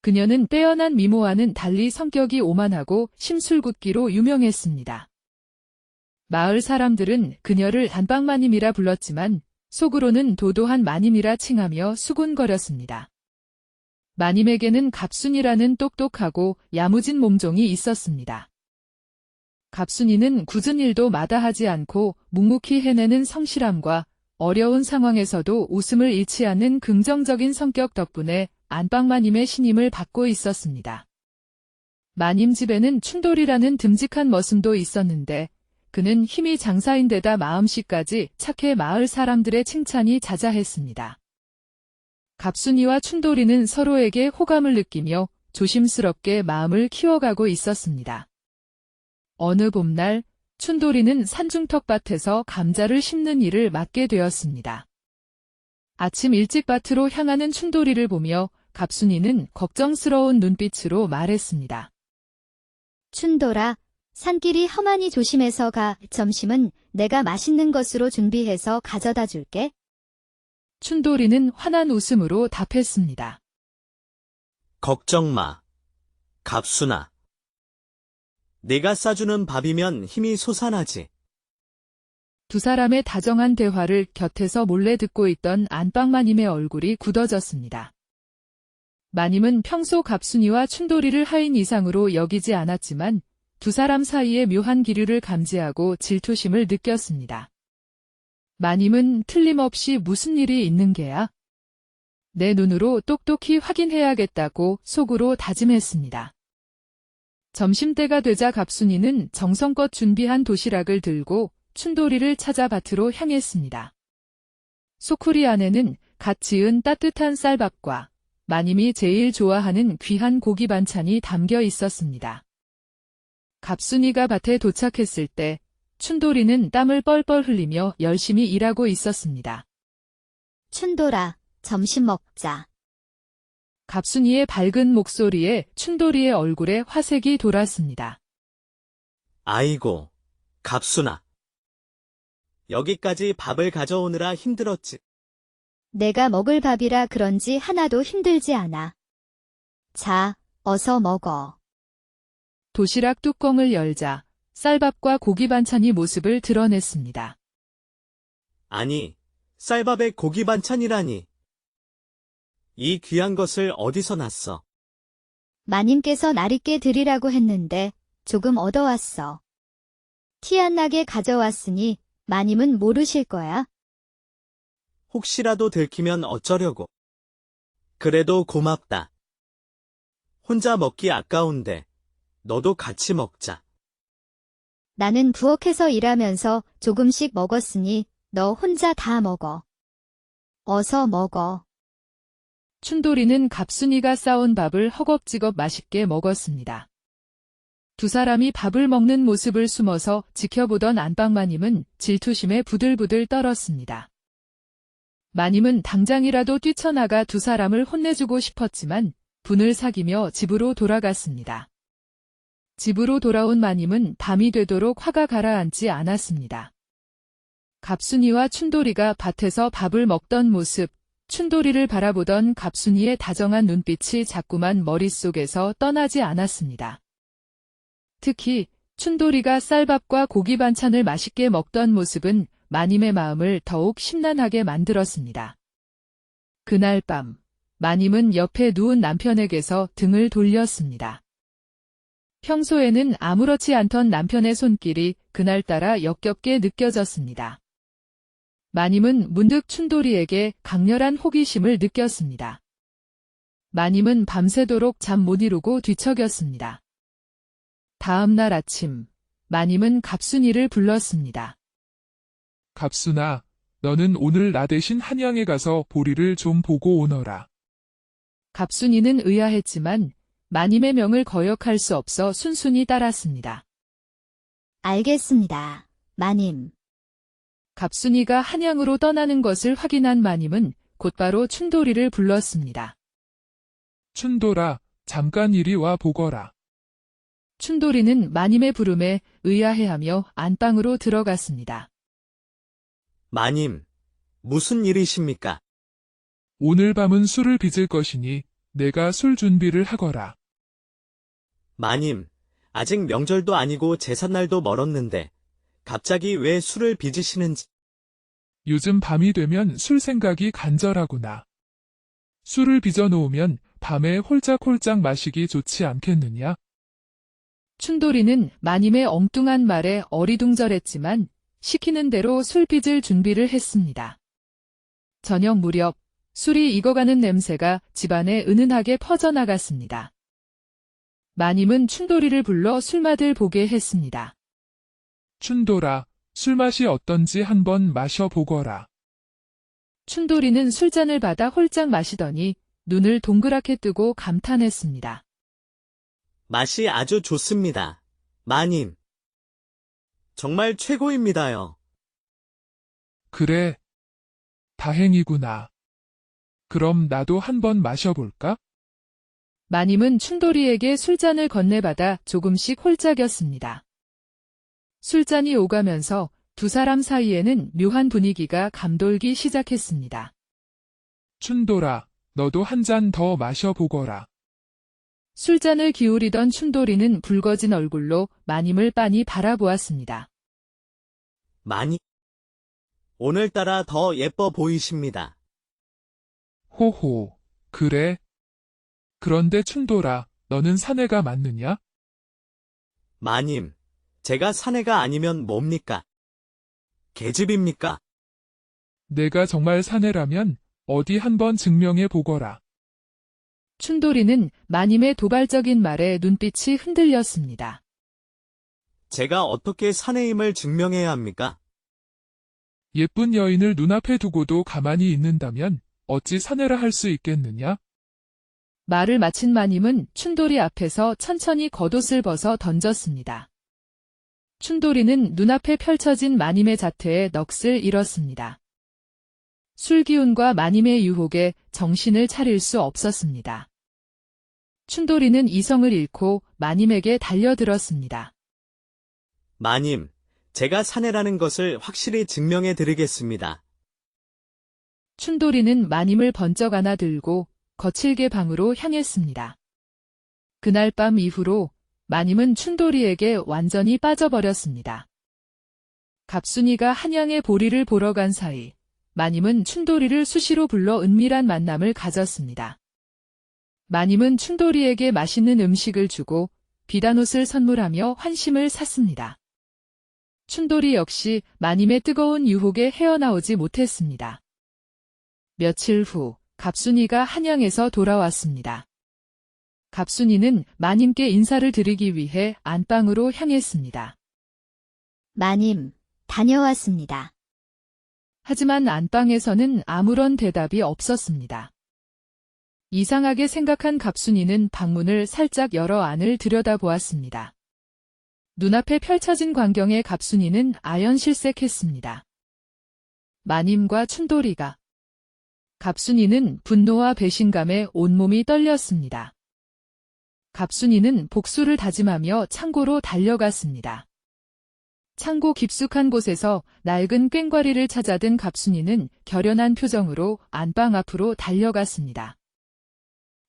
Speaker 1: 그녀는 빼어난 미모와는 달리 성격이 오만하고 심술궂기로 유명했습니다. 마을 사람들은 그녀를 단방마님이라 불렀지만 속으로는 도도한 마님이라 칭하며 수군거렸습니다. 마님에게는 갑순이라는 똑똑하고 야무진 몸종이 있었습니다. 갑순이는 굳은 일도 마다하지 않고 묵묵히 해내는 성실함과 어려운 상황에서도 웃음을 잃지 않는 긍정적인 성격 덕분에 안방마님의 신임을 받고 있었습니다. 마님 집에는 춘돌이라는 듬직한 머슴도 있었는데 그는 힘이 장사인데다 마음씨까지 착해 마을 사람들의 칭찬이 자자했습니다. 갑순이와 춘돌이는 서로에게 호감을 느끼며 조심스럽게 마음을 키워가고 있었습니다. 어느 봄날 춘돌이는 산중 텃밭에서 감자를 심는 일을 맡게 되었습니다. 아침 일찍 밭으로 향하는 춘돌이를 보며 갑순이는 걱정스러운 눈빛으로 말했습니다.
Speaker 2: 춘돌아, 산길이 험하니 조심해서 가. 점심은 내가 맛있는 것으로 준비해서 가져다 줄게.
Speaker 1: 춘돌이는 환한 웃음으로 답했습니다.
Speaker 3: 걱정 마. 갑순아. 내가 싸주는 밥이면 힘이 솟아나지.
Speaker 1: 두 사람의 다정한 대화를 곁에서 몰래 듣고 있던 안방마님의 얼굴이 굳어졌습니다. 마님은 평소 갑순이와 춘돌이를 하인 이상으로 여기지 않았지만 두 사람 사이의 묘한 기류를 감지하고 질투심을 느꼈습니다. 마님은 틀림없이 무슨 일이 있는 게야? 내 눈으로 똑똑히 확인해야겠다고 속으로 다짐했습니다. 점심때가 되자 갑순이는 정성껏 준비한 도시락을 들고 춘돌이를 찾아 밭으로 향했습니다. 소쿠리 안에는 갓 지은 따뜻한 쌀밥과 마님이 제일 좋아하는 귀한 고기 반찬이 담겨 있었습니다. 갑순이가 밭에 도착했을 때 춘돌이는 땀을 뻘뻘 흘리며 열심히 일하고 있었습니다.
Speaker 2: 춘돌아, 점심 먹자.
Speaker 1: 갑순이의 밝은 목소리에 춘돌이의 얼굴에 화색이 돌았습니다.
Speaker 3: 아이고, 갑순아. 여기까지 밥을 가져오느라 힘들었지.
Speaker 2: 내가 먹을 밥이라 그런지 하나도 힘들지 않아. 자, 어서 먹어.
Speaker 1: 도시락 뚜껑을 열자 쌀밥과 고기 반찬이 모습을 드러냈습니다.
Speaker 3: 아니, 쌀밥에 고기 반찬이라니. 이 귀한 것을 어디서 났어?
Speaker 2: 마님께서 날있게 드리라고 했는데 조금 얻어왔어. 티 안 나게 가져왔으니 마님은 모르실 거야.
Speaker 3: 혹시라도 들키면 어쩌려고. 그래도 고맙다. 혼자 먹기 아까운데 너도 같이 먹자.
Speaker 2: 나는 부엌에서 일하면서 조금씩 먹었으니 너 혼자 다 먹어. 어서 먹어.
Speaker 1: 춘돌이는 갑순이가 싸온 밥을 허겁지겁 맛있게 먹었습니다. 두 사람이 밥을 먹는 모습을 숨어서 지켜보던 안방마님은 질투심에 부들부들 떨었습니다. 마님은 당장이라도 뛰쳐나가 두 사람을 혼내주고 싶었지만 분을 사기며 집으로 돌아갔습니다. 집으로 돌아온 마님은 밤이 되도록 화가 가라앉지 않았습니다. 갑순이와 춘돌이가 밭에서 밥을 먹던 모습, 춘돌이를 바라보던 갑순이의 다정한 눈빛이 자꾸만 머릿속에서 떠나지 않았습니다. 특히 춘돌이가 쌀밥과 고기 반찬을 맛있게 먹던 모습은 마님의 마음을 더욱 심란하게 만들었습니다. 그날 밤, 마님은 옆에 누운 남편에게서 등을 돌렸습니다. 평소에는 아무렇지 않던 남편의 손길이 그날따라 역겹게 느껴졌습니다. 마님은 문득 춘돌이에게 강렬한 호기심을 느꼈습니다. 마님은 밤새도록 잠 못 이루고 뒤척였습니다. 다음 날 아침, 마님은 갑순이를 불렀습니다.
Speaker 4: 갑순아, 너는 오늘 나 대신 한양에 가서 보리를 좀 보고 오너라.
Speaker 1: 갑순이는 의아했지만 마님의 명을 거역할 수 없어 순순히 따랐습니다.
Speaker 2: 알겠습니다. 마님.
Speaker 1: 갑순이가 한양으로 떠나는 것을 확인한 마님은 곧바로 춘돌이를 불렀습니다.
Speaker 4: 춘돌아, 잠깐 이리 와 보거라.
Speaker 1: 춘돌이는 마님의 부름에 의아해하며 안방으로 들어갔습니다.
Speaker 3: 마님, 무슨 일이십니까?
Speaker 4: 오늘 밤은 술을 빚을 것이니 내가 술 준비를 하거라.
Speaker 3: 마님, 아직 명절도 아니고 제삿날도 멀었는데 갑자기 왜 술을 빚으시는지.
Speaker 4: 요즘 밤이 되면 술 생각이 간절하구나. 술을 빚어 놓으면 밤에 홀짝홀짝 마시기 좋지 않겠느냐?
Speaker 1: 춘돌이는 마님의 엉뚱한 말에 어리둥절했지만 시키는 대로 술 빚을 준비를 했습니다. 저녁 무렵 술이 익어가는 냄새가 집안에 은은하게 퍼져나갔습니다. 마님은 춘돌이를 불러 술맛을 보게 했습니다.
Speaker 4: 춘돌아, 술맛이 어떤지 한번 마셔보거라.
Speaker 1: 춘돌이는 술잔을 받아 홀짝 마시더니 눈을 동그랗게 뜨고 감탄했습니다.
Speaker 3: 맛이 아주 좋습니다. 마님. 정말 최고입니다요.
Speaker 4: 그래. 다행이구나. 그럼 나도 한번 마셔볼까?
Speaker 1: 마님은 춘돌이에게 술잔을 건네받아 조금씩 홀짝였습니다. 술잔이 오가면서 두 사람 사이에는 묘한 분위기가 감돌기 시작했습니다.
Speaker 4: 춘돌아, 너도 한 잔 더 마셔보거라.
Speaker 1: 술잔을 기울이던 춘돌이는 붉어진 얼굴로 마님을 빤히 바라보았습니다.
Speaker 3: 마님. 오늘따라 더 예뻐 보이십니다.
Speaker 4: 호호, 그래? 그런데 춘돌아, 너는 사내가 맞느냐?
Speaker 3: 마님, 제가 사내가 아니면 뭡니까? 계집입니까?
Speaker 4: 내가 정말 사내라면 어디 한번 증명해 보거라.
Speaker 1: 춘돌이는 마님의 도발적인 말에 눈빛이 흔들렸습니다.
Speaker 3: 제가 어떻게 사내임을 증명해야 합니까?
Speaker 4: 예쁜 여인을 눈앞에 두고도 가만히 있는다면 어찌 사내라 할 수 있겠느냐?
Speaker 1: 말을 마친 마님은 춘돌이 앞에서 천천히 겉옷을 벗어 던졌습니다. 춘돌이는 눈앞에 펼쳐진 마님의 자태에 넋을 잃었습니다. 술기운과 마님의 유혹에 정신을 차릴 수 없었습니다. 춘돌이는 이성을 잃고 마님에게 달려들었습니다.
Speaker 3: 마님, 제가 사내라는 것을 확실히 증명해 드리겠습니다.
Speaker 1: 춘돌이는 마님을 번쩍 안아 들고 거칠게 방으로 향했습니다. 그날 밤 이후로 마님은 춘돌이에게 완전히 빠져버렸습니다. 갑순이가 한양의 보리를 보러 간 사이 마님은 춘돌이를 수시로 불러 은밀한 만남을 가졌습니다. 마님은 춘돌이에게 맛있는 음식을 주고 비단옷을 선물하며 환심을 샀습니다. 춘돌이 역시 마님의 뜨거운 유혹에 헤어나오지 못했습니다. 며칠 후 갑순이가 한양에서 돌아왔습니다. 갑순이는 마님께 인사를 드리기 위해 안방으로 향했습니다.
Speaker 2: 마님, 다녀왔습니다.
Speaker 1: 하지만 안방에서는 아무런 대답이 없었습니다. 이상하게 생각한 갑순이는 방문을 살짝 열어 안을 들여다보았습니다. 눈앞에 펼쳐진 광경에 갑순이는 아연실색했습니다. 마님과 춘돌이가. 갑순이는 분노와 배신감에 온몸이 떨렸습니다. 갑순이는 복수를 다짐하며 창고로 달려갔습니다. 창고 깊숙한 곳에서 낡은 꽹과리를 찾아든 갑순이는 결연한 표정으로 안방 앞으로 달려갔습니다.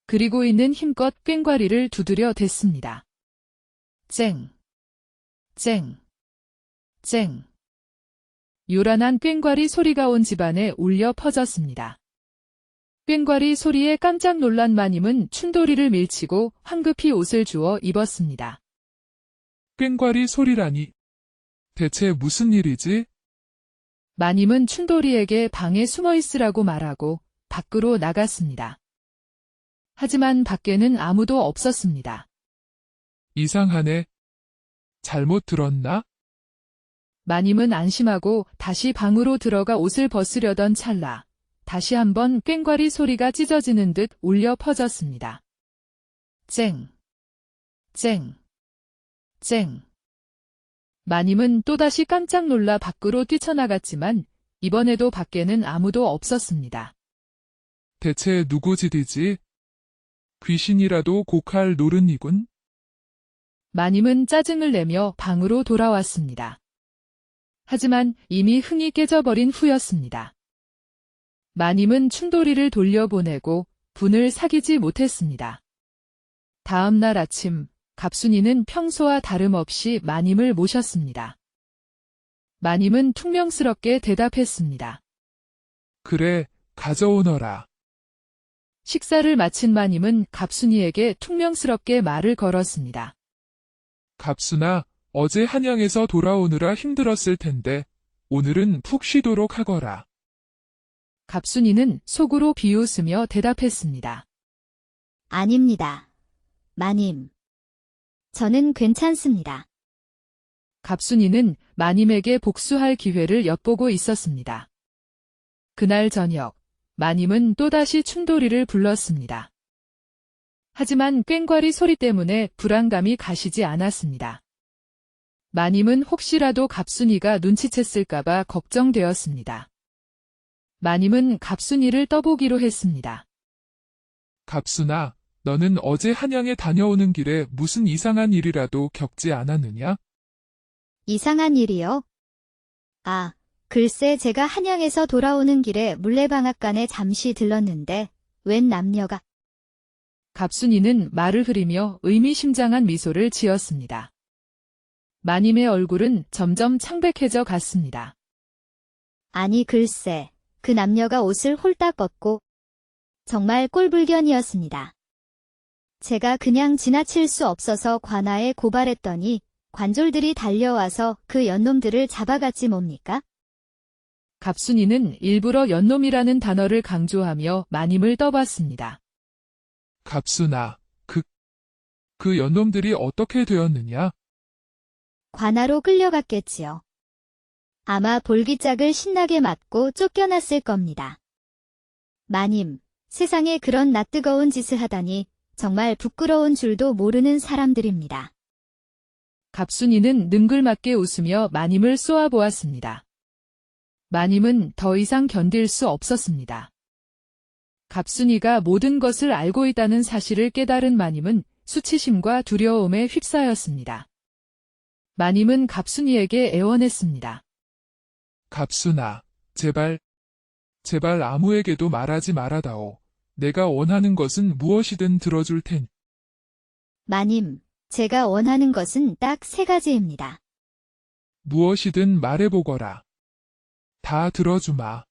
Speaker 1: 그리고 있는 힘껏 꽹과리를 두드려 댔습니다. 쨍, 쨍, 쨍. 요란한 꽹과리 소리가 온 집안에 울려 퍼졌습니다. 꽹과리 소리에 깜짝 놀란 마님은 춘돌이를 밀치고 황급히 옷을 주워 입었습니다.
Speaker 4: 꽹과리 소리라니. 대체 무슨 일이지?
Speaker 1: 마님은 춘돌이에게 방에 숨어 있으라고 말하고 밖으로 나갔습니다. 하지만 밖에는 아무도 없었습니다.
Speaker 4: 이상하네. 잘못 들었나?
Speaker 1: 마님은 안심하고 다시 방으로 들어가 옷을 벗으려던 찰나 다시 한번 꽹과리 소리가 찢어지는 듯 울려 퍼졌습니다. 쨍, 쨍, 쨍. 마님은 또다시 깜짝 놀라 밖으로 뛰쳐나갔지만 이번에도 밖에는 아무도 없었습니다.
Speaker 4: 대체 누구 짓이지? 귀신이라도 곡할 노릇이군.
Speaker 1: 마님은 짜증을 내며 방으로 돌아왔습니다. 하지만 이미 흥이 깨져버린 후였습니다. 마님은 춘돌이를 돌려보내고 분을 사귀지 못했습니다. 다음 날 아침 갑순이는 평소와 다름없이 마님을 모셨습니다. 마님은 퉁명스럽게 대답했습니다.
Speaker 4: 그래, 가져오너라.
Speaker 1: 식사를 마친 마님은 갑순이에게 퉁명스럽게 말을 걸었습니다.
Speaker 4: 갑순아, 어제 한양에서 돌아오느라 힘들었을 텐데 오늘은 푹 쉬도록 하거라.
Speaker 1: 갑순이는 속으로 비웃으며 대답했습니다.
Speaker 2: 아닙니다. 마님. 저는 괜찮습니다.
Speaker 1: 갑순이는 마님에게 복수할 기회를 엿보고 있었습니다. 그날 저녁, 마님은 또다시 춘돌이를 불렀습니다. 하지만 꽹과리 소리 때문에 불안감이 가시지 않았습니다. 마님은 혹시라도 갑순이가 눈치챘을까봐 걱정되었습니다. 마님은 갑순이를 떠보기로 했습니다.
Speaker 4: 갑순아, 너는 어제 한양에 다녀오는 길에 무슨 이상한 일이라도 겪지 않았느냐?
Speaker 2: 이상한 일이요? 아, 글쎄 제가 한양에서 돌아오는 길에 물레방앗간에 잠시 들렀는데 웬 남녀가
Speaker 1: 갑순이는 말을 흐리며 의미심장한 미소를 지었습니다. 마님의 얼굴은 점점 창백해져 갔습니다.
Speaker 2: 아니 글쎄 그 남녀가 옷을 홀딱 벗고 정말 꼴불견이었습니다. 제가 그냥 지나칠 수 없어서 관아에 고발했더니 관졸들이 달려와서 그 연놈들을 잡아갔지 뭡니까?
Speaker 1: 갑순이는 일부러 연놈이라는 단어를 강조하며 마님을 떠봤습니다.
Speaker 4: 갑순아, 그 연놈들이 어떻게 되었느냐?
Speaker 2: 관아로 끌려갔겠지요. 아마 볼기짝을 신나게 맞고 쫓겨났을 겁니다. 마님, 세상에 그런 낯뜨거운 짓을 하다니 정말 부끄러운 줄도 모르는 사람들입니다.
Speaker 1: 갑순이는 능글맞게 웃으며 마님을 쏘아보았습니다. 마님은 더 이상 견딜 수 없었습니다. 갑순이가 모든 것을 알고 있다는 사실을 깨달은 마님은 수치심과 두려움에 휩싸였습니다. 마님은 갑순이에게 애원했습니다.
Speaker 4: 갑순아, 제발 아무에게도 말하지 말아다오. 내가 원하는 것은 무엇이든 들어줄 테니.
Speaker 2: 마님, 제가 원하는 것은 딱 3가지입니다.
Speaker 4: 무엇이든 말해보거라. 다 들어주마.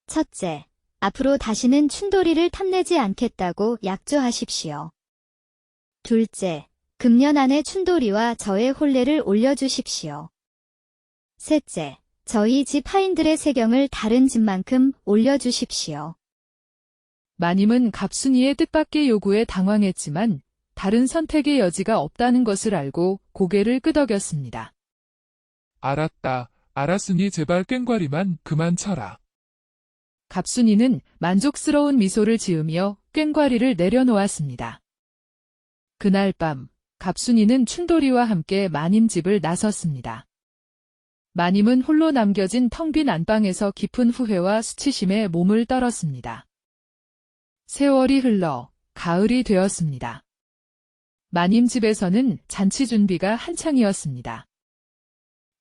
Speaker 2: 첫째, 앞으로 다시는 춘돌이를 탐내지 않겠다고 약조하십시오. 둘째, 금년 안에 춘돌이와 저의 혼례를 올려주십시오. 셋째, 저희 집 하인들의 세경을 다른 집만큼 올려주십시오.
Speaker 1: 마님은 갑순이의 뜻밖의 요구에 당황했지만 다른 선택의 여지가 없다는 것을 알고 고개를 끄덕였습니다.
Speaker 4: 알았으니 제발 꽹과리만 그만 쳐라.
Speaker 1: 갑순이는 만족스러운 미소를 지으며 꽹과리를 내려놓았습니다. 그날 밤, 갑순이는 춘돌이와 함께 마님 집을 나섰습니다. 마님은 홀로 남겨진 텅 빈 안방에서 깊은 후회와 수치심에 몸을 떨었습니다. 세월이 흘러 가을이 되었습니다. 마님 집에서는 잔치 준비가 한창이었습니다.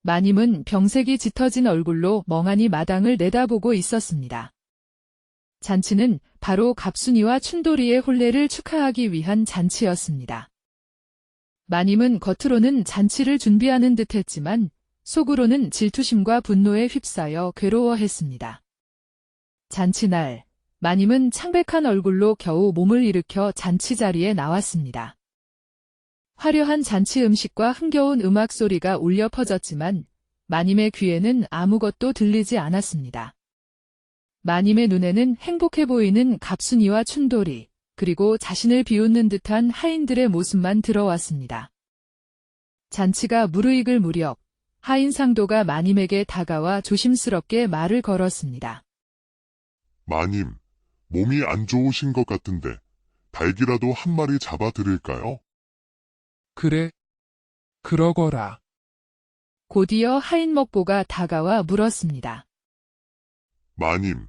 Speaker 1: 마님은 병색이 짙어진 얼굴로 멍하니 마당을 내다보고 있었습니다. 잔치는 바로 갑순이와 춘돌이의 혼례를 축하하기 위한 잔치였습니다. 마님은 겉으로는 잔치를 준비하는 듯했지만 속으로는 질투심과 분노에 휩싸여 괴로워했습니다. 잔치날, 마님은 창백한 얼굴로 겨우 몸을 일으켜 잔치 자리에 나왔습니다. 화려한 잔치 음식과 흥겨운 음악 소리가 울려 퍼졌지만 마님의 귀에는 아무것도 들리지 않았습니다. 마님의 눈에는 행복해 보이는 갑순이와 춘돌이, 그리고 자신을 비웃는 듯한 하인들의 모습만 들어왔습니다. 잔치가 무르익을 무렵 하인 상도가 마님에게 다가와 조심스럽게 말을 걸었습니다.
Speaker 5: 마님, 몸이 안 좋으신 것 같은데 닭이라도 한 마리 잡아드릴까요?
Speaker 4: 그래, 그러거라.
Speaker 1: 곧이어 하인 먹보가 다가와 물었습니다.
Speaker 5: 마님,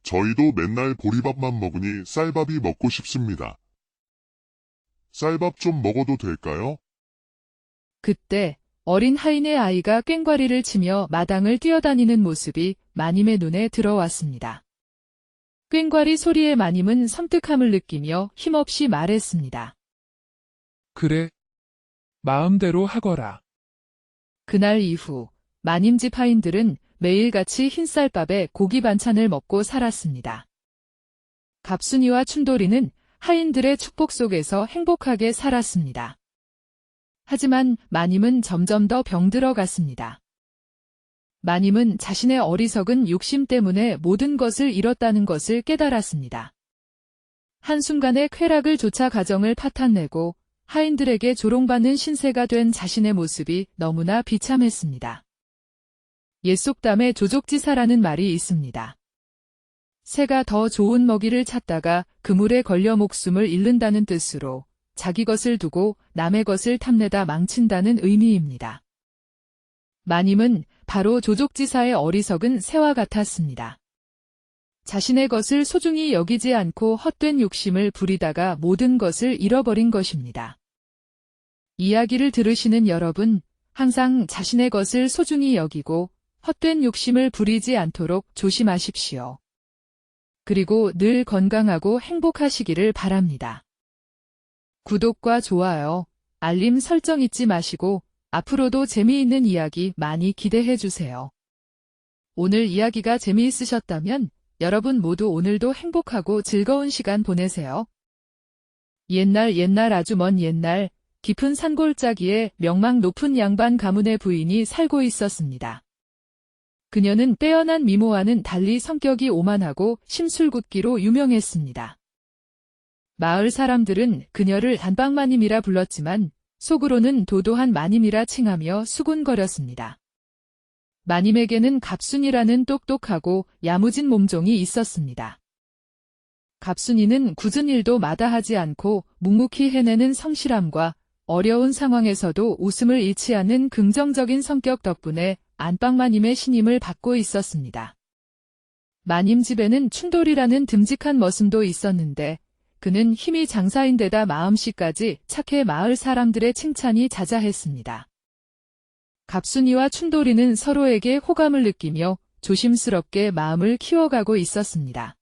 Speaker 5: 저희도 맨날 보리밥만 먹으니 쌀밥이 먹고 싶습니다. 쌀밥 좀 먹어도 될까요?
Speaker 1: 그때 어린 하인의 아이가 꽹과리를 치며 마당을 뛰어다니는 모습이 마님의 눈에 들어왔습니다. 꽹과리 소리에 마님은 섬뜩함을 느끼며 힘없이 말했습니다.
Speaker 4: 그래, 마음대로 하거라.
Speaker 1: 그날 이후 마님 집 하인들은 매일같이 흰쌀밥에 고기 반찬을 먹고 살았습니다. 갑순이와 춘돌이는 하인들의 축복 속에서 행복하게 살았습니다. 하지만 마님은 점점 더 병들어 갔습니다. 마님은 자신의 어리석은 욕심 때문에 모든 것을 잃었다는 것을 깨달았습니다. 한순간의 쾌락을 조차 가정을 파탄내고 하인들에게 조롱받는 신세가 된 자신의 모습이 너무나 비참했습니다. 옛속담에 조족지사라는 말이 있습니다. 새가 더 좋은 먹이를 찾다가 그물에 걸려 목숨을 잃는다는 뜻으로 자기 것을 두고 남의 것을 탐내다 망친다는 의미입니다. 마님은 바로 조족지사의 어리석은 새와 같았습니다. 자신의 것을 소중히 여기지 않고 헛된 욕심을 부리다가 모든 것을 잃어버린 것입니다. 이야기를 들으시는 여러분, 항상 자신의 것을 소중히 여기고 헛된 욕심을 부리지 않도록 조심하십시오. 그리고 늘 건강하고 행복하시기를 바랍니다. 구독과 좋아요, 알림 설정 잊지 마시고 앞으로도 재미있는 이야기 많이 기대해 주세요. 오늘 이야기가 재미있으셨다면 여러분 모두 오늘도 행복하고 즐거운 시간 보내세요. 옛날 아주 먼 옛날 깊은 산골짜기에 명망 높은 양반 가문의 부인이 살고 있었습니다. 그녀는 빼어난 미모와는 달리 성격이 오만하고 심술궂기로 유명했습니다. 마을 사람들은 그녀를 안방마님이라 불렀지만 속으로는 도도한 마님이라 칭하며 수군거렸습니다. 마님에게는 갑순이라는 똑똑하고 야무진 몸종이 있었습니다. 갑순이는 굳은 일도 마다하지 않고 묵묵히 해내는 성실함과 어려운 상황에서도 웃음을 잃지 않는 긍정적인 성격 덕분에 안방마님의 신임을 받고 있었습니다. 마님 집에는 춘돌이라는 듬직한 머슴도 있었는데 그는 힘이 장사인데다 마음씨까지 착해 마을 사람들의 칭찬이 자자했습니다. 갑순이와 춘돌이는 서로에게 호감을 느끼며 조심스럽게 마음을 키워가고 있었습니다.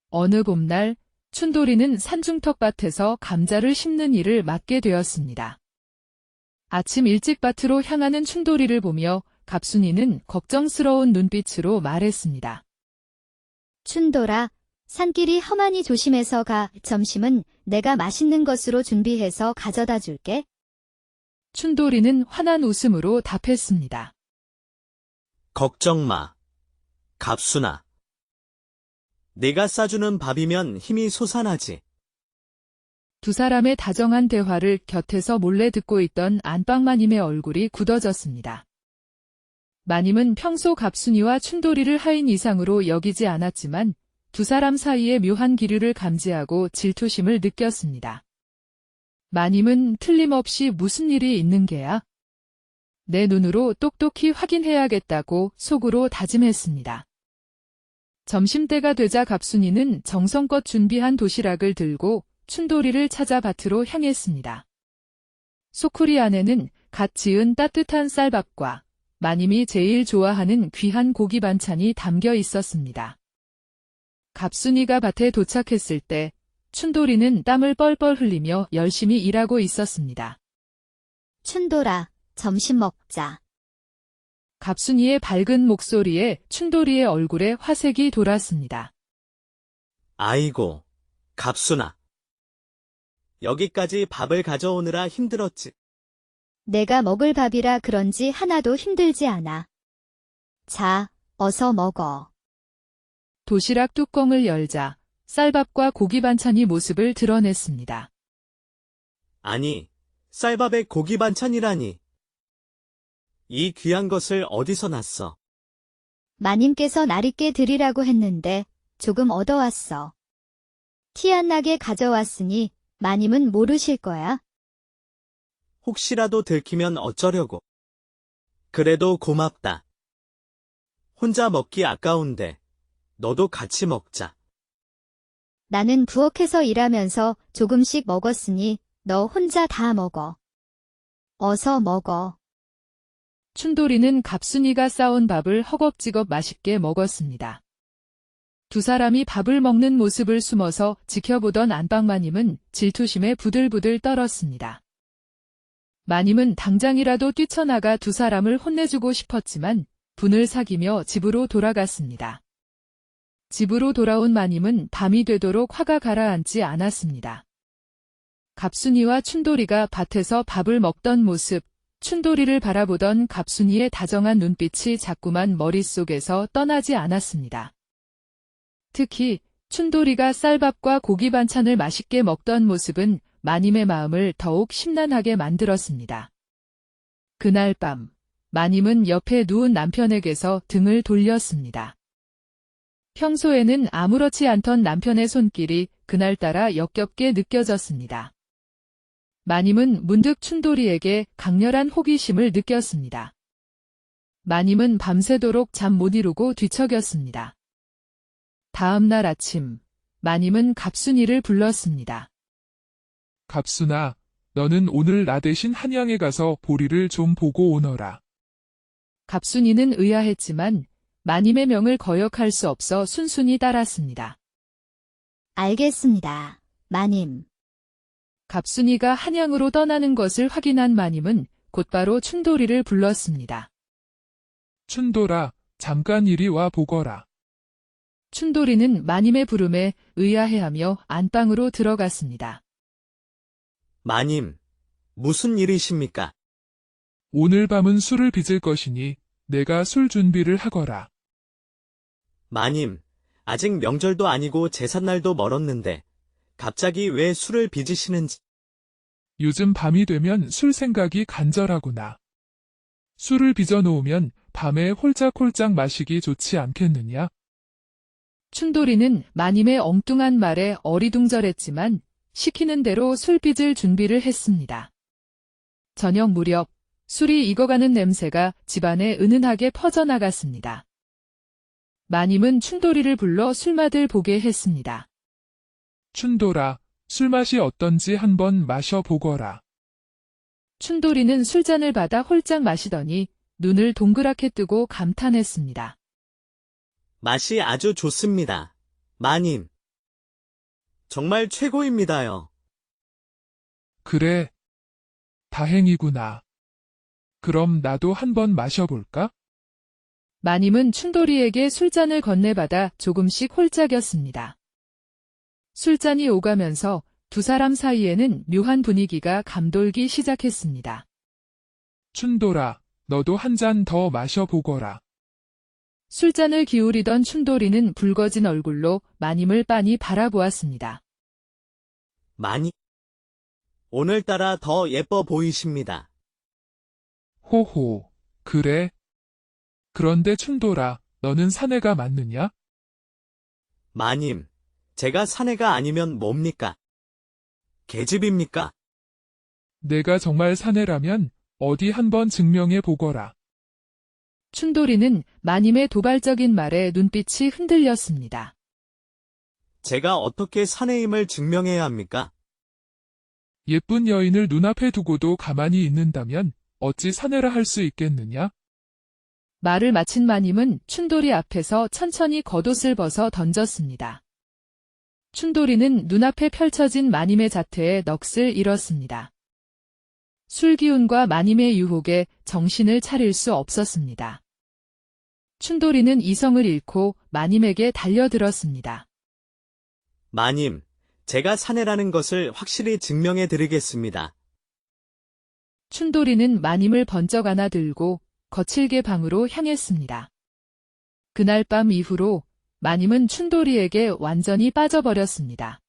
Speaker 1: 어느 봄날 춘돌이는 산중턱밭에서 감자를 심는 일을 맡게 되었습니다. 아침 일찍 밭으로 향하는 춘돌이를 보며 갑순이는 걱정스러운 눈빛으로 말했습니다.
Speaker 2: 춘돌아, 산길이 험하니 조심해서 가. 점심은 내가 맛있는 것으로 준비해서 가져다 줄게.
Speaker 1: 춘돌이는 환한 웃음으로 답했습니다.
Speaker 3: 걱정 마. 갑순아. 내가 싸주는 밥이면 힘이 솟아나지.
Speaker 1: 두 사람의 다정한 대화를 곁에서 몰래 듣고 있던 안방마님의 얼굴이 굳어졌습니다. 마님은 평소 갑순이와 춘돌이를 하인 이상으로 여기지 않았지만 두 사람 사이의 묘한 기류를 감지하고 질투심을 느꼈습니다. 마님은 틀림없이 무슨 일이 있는 게야? 내 눈으로 똑똑히 확인해야겠다고 속으로 다짐했습니다. 점심때가 되자 갑순이는 정성껏 준비한 도시락을 들고 춘돌이를 찾아 밭으로 향했습니다. 소쿠리 안에는 갓 지은 따뜻한 쌀밥과 마님이 제일 좋아하는 귀한 고기 반찬이 담겨 있었습니다. 갑순이가 밭에 도착했을 때 춘돌이는 땀을 뻘뻘 흘리며 열심히 일하고 있었습니다.
Speaker 2: 춘돌아, 점심 먹자.
Speaker 1: 갑순이의 밝은 목소리에 춘돌이의 얼굴에 화색이 돌았습니다.
Speaker 3: 아이고, 갑순아. 여기까지 밥을 가져오느라 힘들었지.
Speaker 2: 내가 먹을 밥이라 그런지 하나도 힘들지 않아. 자, 어서 먹어.
Speaker 1: 도시락 뚜껑을 열자 쌀밥과 고기 반찬이 모습을 드러냈습니다.
Speaker 3: 아니, 쌀밥에 고기 반찬이라니. 이 귀한 것을 어디서 났어?
Speaker 2: 마님께서 날있게 드리라고 했는데 조금 얻어왔어. 티 안 나게 가져왔으니 마님은 모르실 거야.
Speaker 3: 혹시라도 들키면 어쩌려고. 그래도 고맙다. 혼자 먹기 아까운데 너도 같이 먹자.
Speaker 2: 나는 부엌에서 일하면서 조금씩 먹었으니 너 혼자 다 먹어. 어서 먹어.
Speaker 1: 춘돌이는 갑순이가 싸온 밥을 허겁지겁 맛있게 먹었습니다. 두 사람이 밥을 먹는 모습을 숨어서 지켜보던 안방마님은 질투심에 부들부들 떨었습니다. 마님은 당장이라도 뛰쳐나가 두 사람을 혼내주고 싶었지만 분을 사기며 집으로 돌아갔습니다. 집으로 돌아온 마님은 밤이 되도록 화가 가라앉지 않았습니다. 갑순이와 춘돌이가 밭에서 밥을 먹던 모습, 춘돌이를 바라보던 갑순이의 다정한 눈빛이 자꾸만 머릿속에서 떠나지 않았습니다. 특히 춘돌이가 쌀밥과 고기 반찬을 맛있게 먹던 모습은 마님의 마음을 더욱 심란하게 만들었습니다. 그날 밤, 마님은 옆에 누운 남편에게서 등을 돌렸습니다. 평소에는 아무렇지 않던 남편의 손길이 그날따라 역겹게 느껴졌습니다. 마님은 문득 춘돌이에게 강렬한 호기심을 느꼈습니다. 마님은 밤새도록 잠 못 이루고 뒤척였습니다. 다음 날 아침, 마님은 갑순이를 불렀습니다.
Speaker 4: 갑순아, 너는 오늘 나 대신 한양에 가서 보리를 좀 보고 오너라.
Speaker 1: 갑순이는 의아했지만 마님의 명을 거역할 수 없어 순순히 따랐습니다.
Speaker 2: 알겠습니다, 마님.
Speaker 1: 갑순이가 한양으로 떠나는 것을 확인한 마님은 곧바로 춘돌이를 불렀습니다.
Speaker 4: 춘돌아, 잠깐 이리 와 보거라.
Speaker 1: 춘돌이는 마님의 부름에 의아해하며 안방으로 들어갔습니다.
Speaker 3: 마님, 무슨 일이십니까?
Speaker 4: 오늘 밤은 술을 빚을 것이니 내가 술 준비를 하거라.
Speaker 3: 마님, 아직 명절도 아니고 제삿날도 멀었는데 갑자기 왜 술을 빚으시는지.
Speaker 4: 요즘 밤이 되면 술 생각이 간절하구나. 술을 빚어 놓으면 밤에 홀짝홀짝 마시기 좋지 않겠느냐?
Speaker 1: 춘돌이는 마님의 엉뚱한 말에 어리둥절했지만 시키는 대로 술빚을 준비를 했습니다. 저녁 무렵 술이 익어가는 냄새가 집안에 은은하게 퍼져나갔습니다. 마님은 춘돌이를 불러 술맛을 보게 했습니다.
Speaker 4: 춘돌아, 술맛이 어떤지 한번 마셔보거라.
Speaker 1: 춘돌이는 술잔을 받아 홀짝 마시더니 눈을 동그랗게 뜨고 감탄했습니다.
Speaker 3: 맛이 아주 좋습니다. 마님. 정말 최고입니다요.
Speaker 4: 그래. 다행이구나. 그럼 나도 한번 마셔볼까?
Speaker 1: 마님은 춘돌이에게 술잔을 건네받아 조금씩 홀짝였습니다. 술잔이 오가면서 두 사람 사이에는 묘한 분위기가 감돌기 시작했습니다.
Speaker 4: 춘돌아, 너도 한 잔 더 마셔보거라.
Speaker 1: 술잔을 기울이던 춘돌이는 붉어진 얼굴로 마님을 빤히 바라보았습니다.
Speaker 3: 마님. 오늘따라 더 예뻐 보이십니다.
Speaker 4: 호호, 그래? 그런데 춘돌아, 너는 사내가 맞느냐?
Speaker 3: 마님, 제가 사내가 아니면 뭡니까? 계집입니까?
Speaker 4: 내가 정말 사내라면 어디 한번 증명해 보거라.
Speaker 1: 춘돌이는 마님의 도발적인 말에 눈빛이 흔들렸습니다.
Speaker 3: 제가 어떻게 사내임을 증명해야 합니까?
Speaker 4: 예쁜 여인을 눈앞에 두고도 가만히 있는다면 어찌 사내라 할 수 있겠느냐?
Speaker 1: 말을 마친 마님은 춘돌이 앞에서 천천히 겉옷을 벗어 던졌습니다. 춘돌이는 눈앞에 펼쳐진 마님의 자태에 넋을 잃었습니다. 술기운과 마님의 유혹에 정신을 차릴 수 없었습니다. 춘돌이는 이성을 잃고 마님에게 달려들었습니다.
Speaker 3: 마님, 제가 사내라는 것을 확실히 증명해 드리겠습니다.
Speaker 1: 춘돌이는 마님을 번쩍 안아 들고 거칠게 방으로 향했습니다. 그날 밤 이후로 마님은 춘돌이에게 완전히 빠져버렸습니다.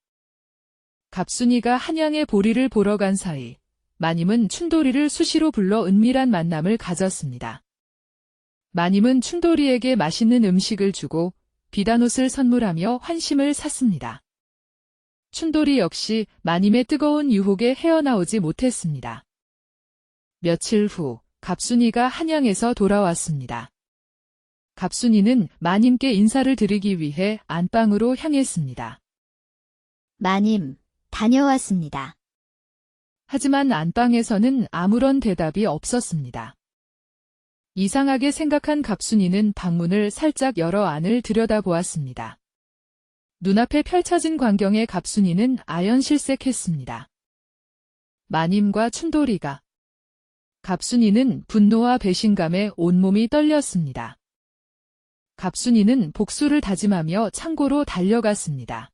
Speaker 1: 갑순이가 한양의 보리를 보러 간 사이 마님은 춘돌이를 수시로 불러 은밀한 만남을 가졌습니다. 마님은 춘돌이에게 맛있는 음식을 주고 비단 옷을 선물하며 환심을 샀습니다. 춘돌이 역시 마님의 뜨거운 유혹에 헤어나오지 못했습니다. 며칠 후 갑순이가 한양에서 돌아왔습니다. 갑순이는 마님께 인사를 드리기 위해 안방으로 향했습니다.
Speaker 2: 마님, 다녀왔습니다.
Speaker 1: 하지만 안방에서는 아무런 대답이 없었습니다. 이상하게 생각한 갑순이는 방문을 살짝 열어 안을 들여다보았습니다. 눈앞에 펼쳐진 광경에 갑순이는 아연실색했습니다. 마님과 춘돌이가. 갑순이는 분노와 배신감에 온몸이 떨렸습니다. 갑순이는 복수를 다짐하며 창고로 달려갔습니다.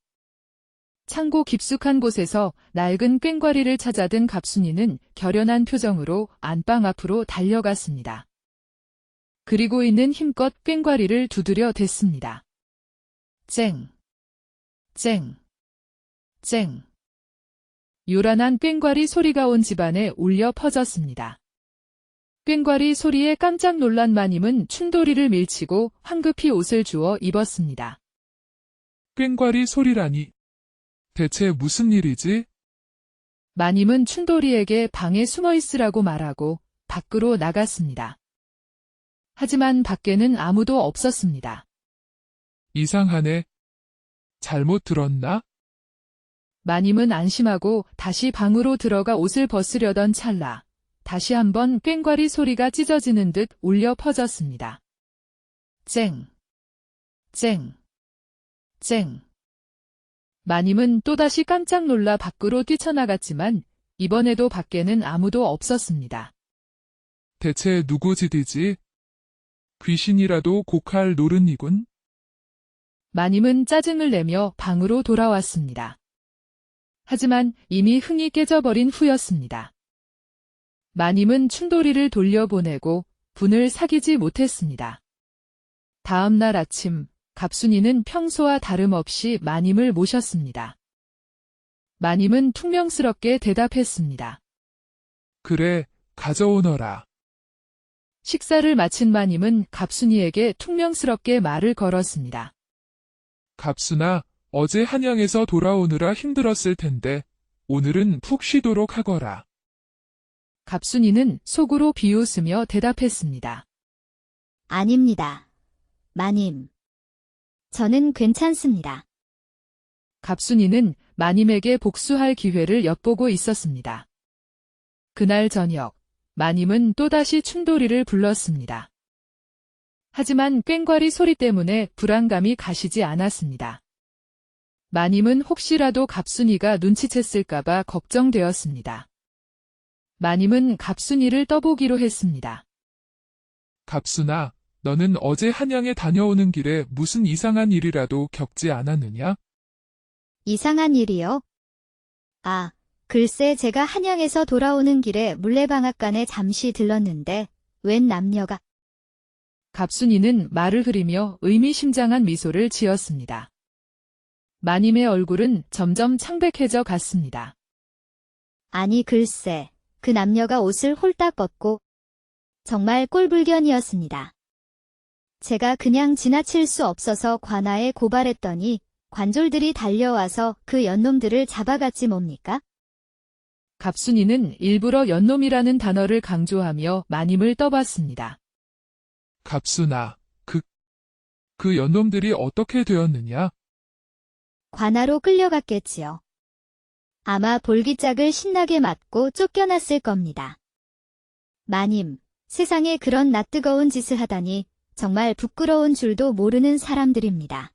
Speaker 1: 창고 깊숙한 곳에서 낡은 꽹과리를 찾아든 갑순이는 결연한 표정으로 안방 앞으로 달려갔습니다. 그리고 있는 힘껏 꽹과리를 두드려 댔습니다. 쨍, 쨍, 쨍. 요란한 꽹과리 소리가 온 집안에 울려 퍼졌습니다. 꽹과리 소리에 깜짝 놀란 마님은 춘돌이를 밀치고 황급히 옷을 주워 입었습니다.
Speaker 4: 꽹과리 소리라니. 대체 무슨 일이지?
Speaker 1: 마님은 춘돌이에게 방에 숨어 있으라고 말하고 밖으로 나갔습니다. 하지만 밖에는 아무도 없었습니다.
Speaker 4: 이상하네. 잘못 들었나?
Speaker 1: 마님은 안심하고 다시 방으로 들어가 옷을 벗으려던 찰나 다시 한번 꽹과리 소리가 찢어지는 듯 울려 퍼졌습니다. 쨍, 쨍, 쨍. 마님은 또다시 깜짝 놀라 밖으로 뛰쳐나갔지만 이번에도 밖에는 아무도 없었습니다.
Speaker 4: 대체 누구 짓이지? 귀신이라도 곡할 노릇이군.
Speaker 1: 마님은 짜증을 내며 방으로 돌아왔습니다. 하지만 이미 흥이 깨져버린 후였습니다. 마님은 춘돌이를 돌려보내고 분을 사귀지 못했습니다. 다음 날 아침, 갑순이는 평소와 다름없이 마님을 모셨습니다. 마님은 퉁명스럽게 대답했습니다.
Speaker 4: 그래, 가져오너라.
Speaker 1: 식사를 마친 마님은 갑순이에게 퉁명스럽게 말을 걸었습니다.
Speaker 4: 갑순아, 어제 한양에서 돌아오느라 힘들었을 텐데 오늘은 푹 쉬도록 하거라.
Speaker 1: 갑순이는 속으로 비웃으며 대답했습니다.
Speaker 2: 아닙니다. 마님. 저는 괜찮습니다.
Speaker 1: 갑순이는 마님에게 복수할 기회를 엿보고 있었습니다. 그날 저녁, 마님은 또다시 춘돌이를 불렀습니다. 하지만 꽹과리 소리 때문에 불안감이 가시지 않았습니다. 마님은 혹시라도 갑순이가 눈치챘을까봐 걱정되었습니다. 마님은 갑순이를 떠보기로 했습니다.
Speaker 4: 갑순아, 너는 어제 한양에 다녀오는 길에 무슨 이상한 일이라도 겪지 않았느냐?
Speaker 2: 이상한 일이요? 아, 글쎄 제가 한양에서 돌아오는 길에 물레방앗간에 잠시 들렀는데 웬 남녀가
Speaker 1: 갑순이는 말을 흐리며 의미심장한 미소를 지었습니다. 마님의 얼굴은 점점 창백해져 갔습니다.
Speaker 2: 아니 글쎄 그 남녀가 옷을 홀딱 벗고 정말 꼴불견이었습니다. 제가 그냥 지나칠 수 없어서 관아에 고발했더니 관졸들이 달려와서 그 연놈들을 잡아갔지 뭡니까?
Speaker 1: 갑순이는 일부러 연놈이라는 단어를 강조하며 마님을 떠봤습니다.
Speaker 4: 갑순아, 그 연놈들이 어떻게 되었느냐?
Speaker 2: 관아로 끌려갔겠지요. 아마 볼기짝을 신나게 맞고 쫓겨났을 겁니다. 마님, 세상에 그런 낯뜨거운 짓을 하다니 정말 부끄러운 줄도 모르는 사람들입니다.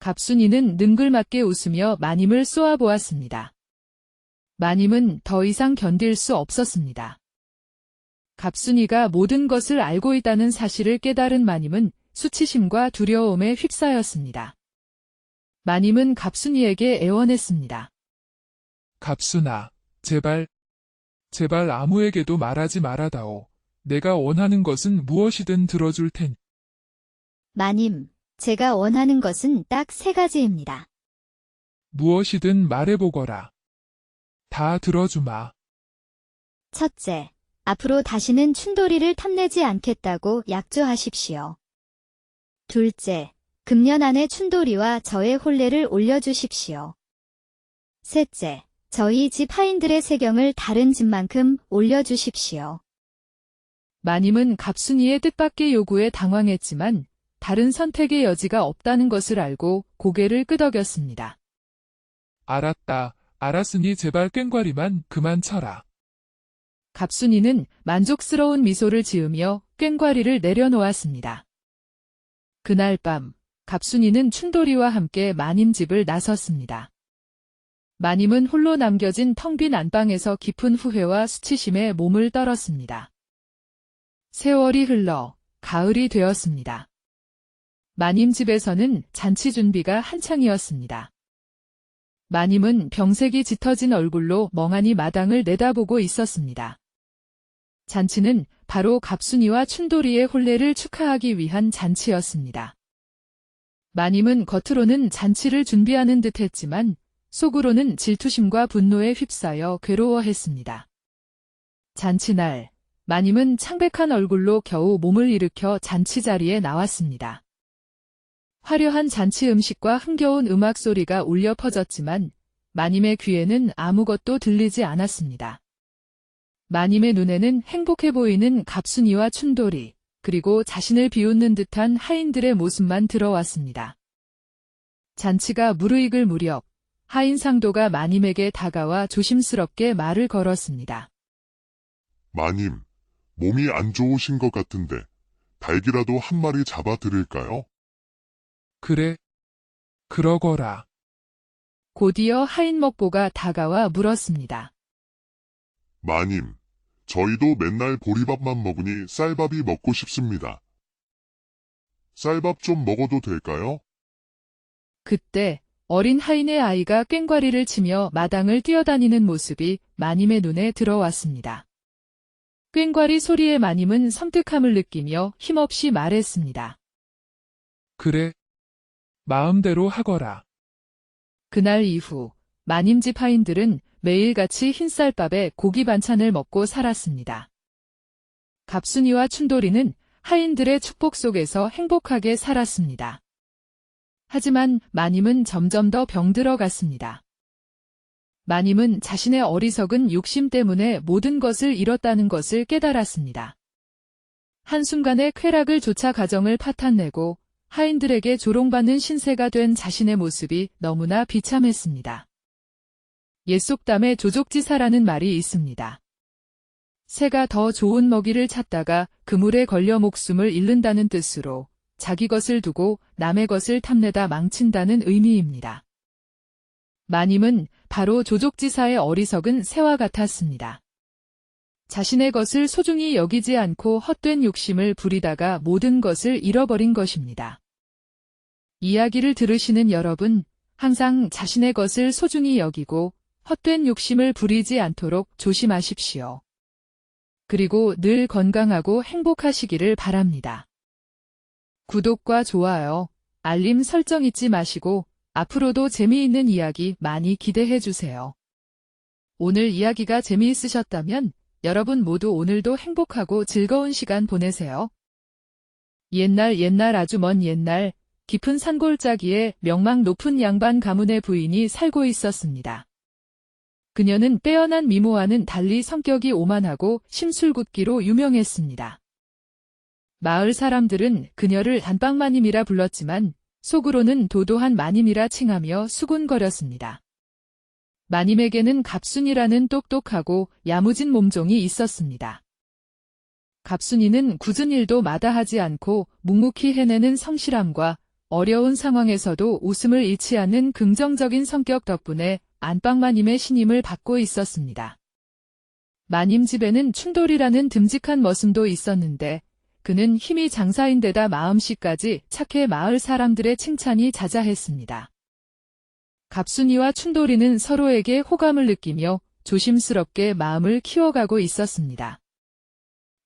Speaker 1: 갑순이는 능글맞게 웃으며 마님을 쏘아보았습니다. 마님은 더 이상 견딜 수 없었습니다. 갑순이가 모든 것을 알고 있다는 사실을 깨달은 마님은 수치심과 두려움에 휩싸였습니다. 마님은 갑순이에게 애원했습니다.
Speaker 4: 갑순아, 제발 아무에게도 말하지 말아다오. 내가 원하는 것은 무엇이든 들어줄 테니.
Speaker 2: 마님, 제가 원하는 것은 딱 3가지입니다.
Speaker 4: 무엇이든 말해보거라. 다 들어주마.
Speaker 2: 첫째, 앞으로 다시는 춘돌이를 탐내지 않겠다고 약조하십시오. 둘째, 금년 안에 춘돌이와 저의 혼례를 올려주십시오. 셋째, 저희 집 하인들의 세경을 다른 집만큼 올려주십시오.
Speaker 1: 마님은 갑순이의 뜻밖의 요구에 당황했지만 다른 선택의 여지가 없다는 것을 알고 고개를 끄덕였습니다.
Speaker 4: 알았다. 알았으니 제발 꽹과리만 그만 쳐라.
Speaker 1: 갑순이는 만족스러운 미소를 지으며 꽹과리를 내려놓았습니다. 그날 밤, 갑순이는 춘돌이와 함께 마님 집을 나섰습니다. 마님은 홀로 남겨진 텅 빈 안방에서 깊은 후회와 수치심에 몸을 떨었습니다. 세월이 흘러 가을이 되었습니다. 마님 집에서는 잔치 준비가 한창이었습니다. 마님은 병색이 짙어진 얼굴로 멍하니 마당을 내다보고 있었습니다. 잔치는 바로 갑순이와 춘돌이의 혼례를 축하하기 위한 잔치였습니다. 마님은 겉으로는 잔치를 준비하는 듯 했지만 속으로는 질투심과 분노에 휩싸여 괴로워했습니다. 잔치날, 마님은 창백한 얼굴로 겨우 몸을 일으켜 잔치 자리에 나왔습니다. 화려한 잔치 음식과 흥겨운 음악 소리가 울려 퍼졌지만 마님의 귀에는 아무것도 들리지 않았습니다. 마님의 눈에는 행복해 보이는 갑순이와 춘돌이, 그리고 자신을 비웃는 듯한 하인들의 모습만 들어왔습니다. 잔치가 무르익을 무렵 하인 상도가 마님에게 다가와 조심스럽게 말을 걸었습니다.
Speaker 5: 마님, 몸이 안 좋으신 것 같은데 닭이라도 한 마리 잡아 드릴까요?
Speaker 4: 그래, 그러거라.
Speaker 1: 곧이어 하인 먹보가 다가와 물었습니다.
Speaker 5: 마님, 저희도 맨날 보리밥만 먹으니 쌀밥이 먹고 싶습니다. 쌀밥 좀 먹어도 될까요?
Speaker 1: 그때 어린 하인의 아이가 꽹과리를 치며 마당을 뛰어다니는 모습이 마님의 눈에 들어왔습니다. 꽹과리 소리에 마님은 섬뜩함을 느끼며 힘없이 말했습니다.
Speaker 4: 그래. 마음대로 하거라.
Speaker 1: 그날 이후 마님 집 하인들은 매일같이 흰쌀밥에 고기 반찬을 먹고 살았습니다. 갑순이와 춘돌이는 하인들의 축복 속에서 행복하게 살았습니다. 하지만 마님은 점점 더 병들어 갔습니다. 마님은 자신의 어리석은 욕심 때문에 모든 것을 잃었다는 것을 깨달았습니다. 한순간의 쾌락을 좇아 가정을 파탄내고 하인들에게 조롱받는 신세가 된 자신의 모습이 너무나 비참했습니다. 옛 속담에 조족지사라는 말이 있습니다. 새가 더 좋은 먹이를 찾다가 그물에 걸려 목숨을 잃는다는 뜻으로 자기 것을 두고 남의 것을 탐내다 망친다는 의미입니다. 마님은 바로 조족지사의 어리석은 새와 같았습니다. 자신의 것을 소중히 여기지 않고 헛된 욕심을 부리다가 모든 것을 잃어버린 것입니다. 이야기를 들으시는 여러분, 항상 자신의 것을 소중히 여기고 헛된 욕심을 부리지 않도록 조심하십시오. 그리고 늘 건강하고 행복하시기를 바랍니다. 구독과 좋아요, 알림 설정 잊지 마시고 앞으로도 재미있는 이야기 많이 기대해 주세요. 오늘 이야기가 재미있으셨다면 여러분 모두 오늘도 행복하고 즐거운 시간 보내세요. 옛날 아주 먼 옛날 깊은 산골짜기에 명망 높은 양반 가문의 부인이 살고 있었습니다. 그녀는 빼어난 미모와는 달리 성격이 오만하고 심술궂기로 유명했습니다. 마을 사람들은 그녀를 단빵마님이라 불렀지만 속으로는 도도한 마님이라 칭하며 수군거렸습니다. 마님에게는 갑순이라는 똑똑하고 야무진 몸종이 있었습니다. 갑순이는 굳은 일도 마다하지 않고 묵묵히 해내는 성실함과 어려운 상황에서도 웃음을 잃지 않는 긍정적인 성격 덕분에 안방마님의 신임을 받고 있었습니다. 마님 집에는 춘돌이라는 듬직한 머슴도 있었는데 그는 힘이 장사인데다 마음씨까지 착해 마을 사람들의 칭찬이 자자했습니다. 갑순이와 춘돌이는 서로에게 호감을 느끼며 조심스럽게 마음을 키워가고 있었습니다.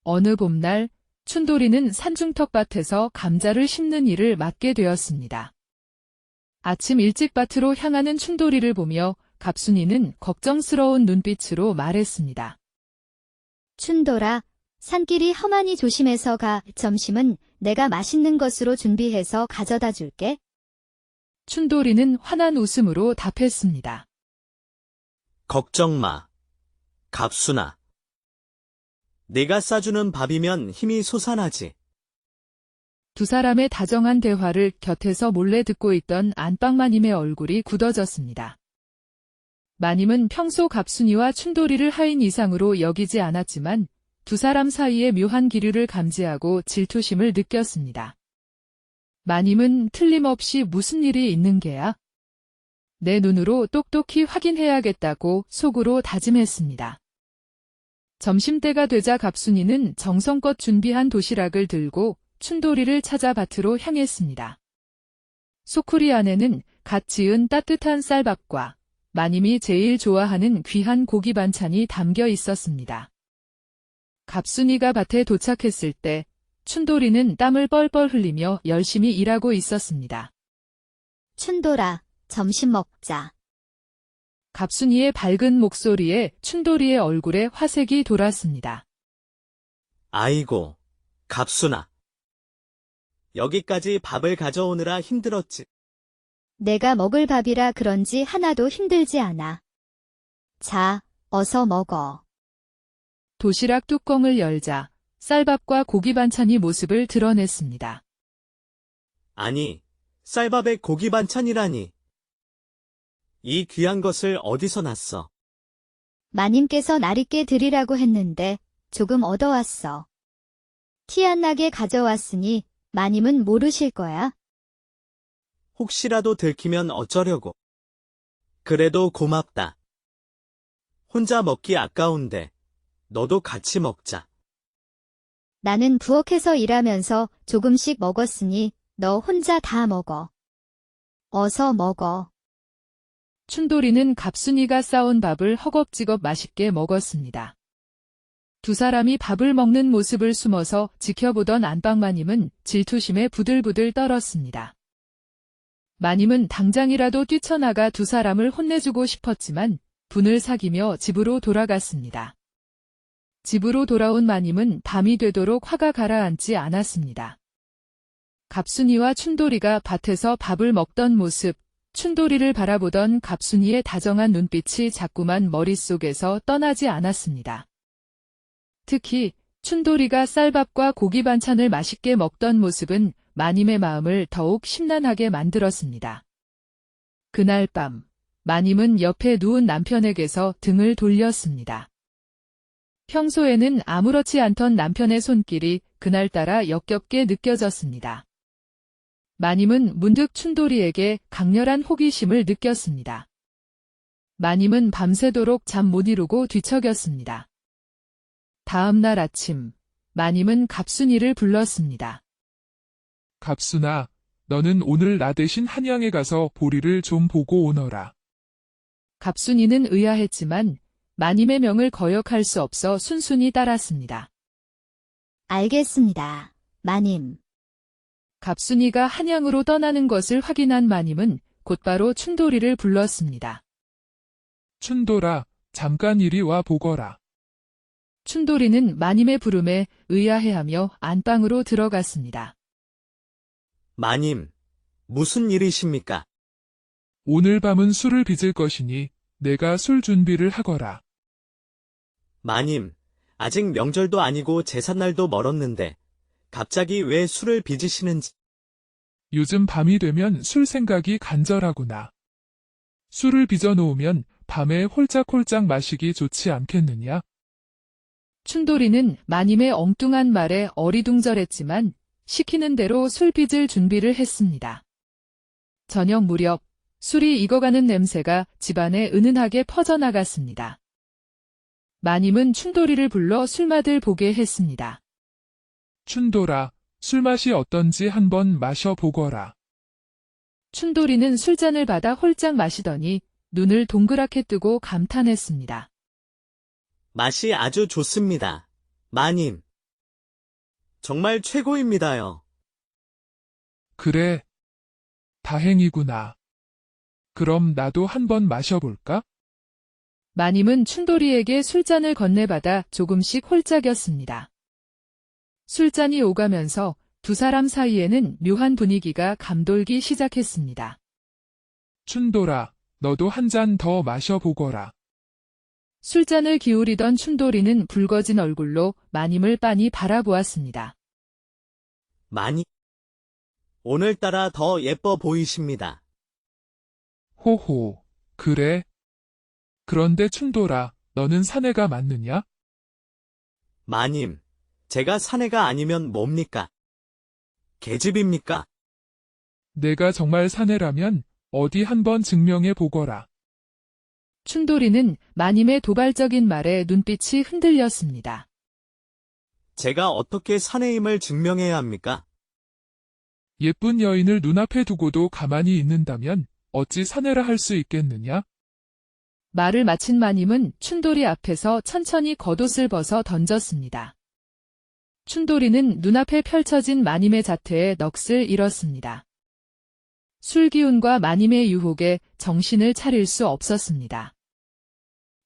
Speaker 1: 어느 봄날 춘돌이는 산중 텃밭에서 감자를 심는 일을 맡게 되었습니다. 아침 일찍 밭으로 향하는 춘돌이를 보며 갑순이는 걱정스러운 눈빛으로 말했습니다.
Speaker 2: 춘돌아, 산길이 험하니 조심해서 가. 점심은 내가 맛있는 것으로 준비해서 가져다 줄게.
Speaker 1: 춘돌이는 환한 웃음으로 답했습니다.
Speaker 3: 걱정 마. 갑순아. 내가 싸주는 밥이면 힘이 솟아나지.
Speaker 1: 두 사람의 다정한 대화를 곁에서 몰래 듣고 있던 안방마님의 얼굴이 굳어졌습니다. 마님은 평소 갑순이와 춘돌이를 하인 이상으로 여기지 않았지만 두 사람 사이의 묘한 기류를 감지하고 질투심을 느꼈습니다. 마님은 틀림없이 무슨 일이 있는 게야? 내 눈으로 똑똑히 확인해야겠다고 속으로 다짐했습니다. 점심때가 되자 갑순이는 정성껏 준비한 도시락을 들고 춘돌이를 찾아 밭으로 향했습니다. 소쿠리 안에는 갓 지은 따뜻한 쌀밥과 마님이 제일 좋아하는 귀한 고기 반찬이 담겨 있었습니다. 갑순이가 밭에 도착했을 때 춘돌이는 땀을 뻘뻘 흘리며 열심히 일하고 있었습니다.
Speaker 2: 춘돌아, 점심 먹자.
Speaker 1: 갑순이의 밝은 목소리에 춘돌이의 얼굴에 화색이 돌았습니다.
Speaker 3: 아이고, 갑순아. 여기까지 밥을 가져오느라 힘들었지.
Speaker 2: 내가 먹을 밥이라 그런지 하나도 힘들지 않아. 자, 어서 먹어.
Speaker 1: 도시락 뚜껑을 열자 쌀밥과 고기 반찬이 모습을 드러냈습니다.
Speaker 3: 아니, 쌀밥에 고기 반찬이라니. 이 귀한 것을 어디서 났어?
Speaker 2: 마님께서 날있게 드리라고 했는데 조금 얻어왔어. 티 안 나게 가져왔으니 마님은 모르실 거야.
Speaker 3: 혹시라도 들키면 어쩌려고. 그래도 고맙다. 혼자 먹기 아까운데 너도 같이 먹자.
Speaker 2: 나는 부엌에서 일하면서 조금씩 먹었으니 너 혼자 다 먹어. 어서 먹어.
Speaker 1: 춘돌이는 갑순이가 싸온 밥을 허겁지겁 맛있게 먹었습니다. 두 사람이 밥을 먹는 모습을 숨어서 지켜보던 안방마님은 질투심에 부들부들 떨었습니다. 마님은 당장이라도 뛰쳐나가 두 사람을 혼내주고 싶었지만 분을 사기며 집으로 돌아갔습니다. 집으로 돌아온 마님은 밤이 되도록 화가 가라앉지 않았습니다. 갑순이와 춘돌이가 밭에서 밥을 먹던 모습, 춘돌이를 바라보던 갑순이의 다정한 눈빛이 자꾸만 머릿속에서 떠나지 않았습니다. 특히 춘돌이가 쌀밥과 고기 반찬을 맛있게 먹던 모습은 마님의 마음을 더욱 심란하게 만들었습니다. 그날 밤, 마님은 옆에 누운 남편에게서 등을 돌렸습니다. 평소에는 아무렇지 않던 남편의 손길이 그날따라 역겹게 느껴졌습니다. 마님은 문득 춘돌이에게 강렬한 호기심을 느꼈습니다. 마님은 밤새도록 잠 못 이루고 뒤척였습니다. 다음 날 아침, 마님은 갑순이를 불렀습니다.
Speaker 4: 갑순아, 너는 오늘 나 대신 한양에 가서 보리를 좀 보고 오너라.
Speaker 1: 갑순이는 의아했지만 마님의 명을 거역할 수 없어 순순히 따랐습니다.
Speaker 2: 알겠습니다. 마님.
Speaker 1: 갑순이가 한양으로 떠나는 것을 확인한 마님은 곧바로 춘돌이를 불렀습니다.
Speaker 4: 춘돌아, 잠깐 이리 와 보거라.
Speaker 1: 춘돌이는 마님의 부름에 의아해하며 안방으로 들어갔습니다.
Speaker 3: 마님, 무슨 일이십니까?
Speaker 4: 오늘 밤은 술을 빚을 것이니 내가 술 준비를 하거라.
Speaker 3: 마님, 아직 명절도 아니고 제삿날도 멀었는데 갑자기 왜 술을 빚으시는지.
Speaker 4: 요즘 밤이 되면 술 생각이 간절하구나. 술을 빚어 놓으면 밤에 홀짝홀짝 마시기 좋지 않겠느냐?
Speaker 1: 춘돌이는 마님의 엉뚱한 말에 어리둥절했지만 시키는 대로 술 빚을 준비를 했습니다. 저녁 무렵 술이 익어가는 냄새가 집안에 은은하게 퍼져나갔습니다. 마님은 춘돌이를 불러 술맛을 보게 했습니다.
Speaker 4: 춘돌아, 술맛이 어떤지 한번 마셔보거라.
Speaker 1: 춘돌이는 술잔을 받아 홀짝 마시더니 눈을 동그랗게 뜨고 감탄했습니다.
Speaker 3: 맛이 아주 좋습니다. 마님. 정말 최고입니다요.
Speaker 4: 그래. 다행이구나. 그럼 나도 한번 마셔볼까?
Speaker 1: 마님은 춘돌이에게 술잔을 건네받아 조금씩 홀짝였습니다. 술잔이 오가면서 두 사람 사이에는 묘한 분위기가 감돌기 시작했습니다.
Speaker 4: 춘돌아, 너도 한 잔 더 마셔보거라.
Speaker 1: 술잔을 기울이던 춘돌이는 붉어진 얼굴로 마님을 빤히 바라보았습니다.
Speaker 3: 마님. 오늘따라 더 예뻐 보이십니다.
Speaker 4: 호호, 그래? 그런데 춘돌아, 너는 사내가 맞느냐?
Speaker 3: 마님, 제가 사내가 아니면 뭡니까? 계집입니까?
Speaker 4: 내가 정말 사내라면 어디 한번 증명해 보거라.
Speaker 1: 춘돌이는 마님의 도발적인 말에 눈빛이 흔들렸습니다.
Speaker 3: 제가 어떻게 사내임을 증명해야 합니까?
Speaker 4: 예쁜 여인을 눈앞에 두고도 가만히 있는다면 어찌 사내라 할 수 있겠느냐?
Speaker 1: 말을 마친 마님은 춘돌이 앞에서 천천히 겉옷을 벗어 던졌습니다. 춘돌이는 눈앞에 펼쳐진 마님의 자태에 넋을 잃었습니다. 술기운과 마님의 유혹에 정신을 차릴 수 없었습니다.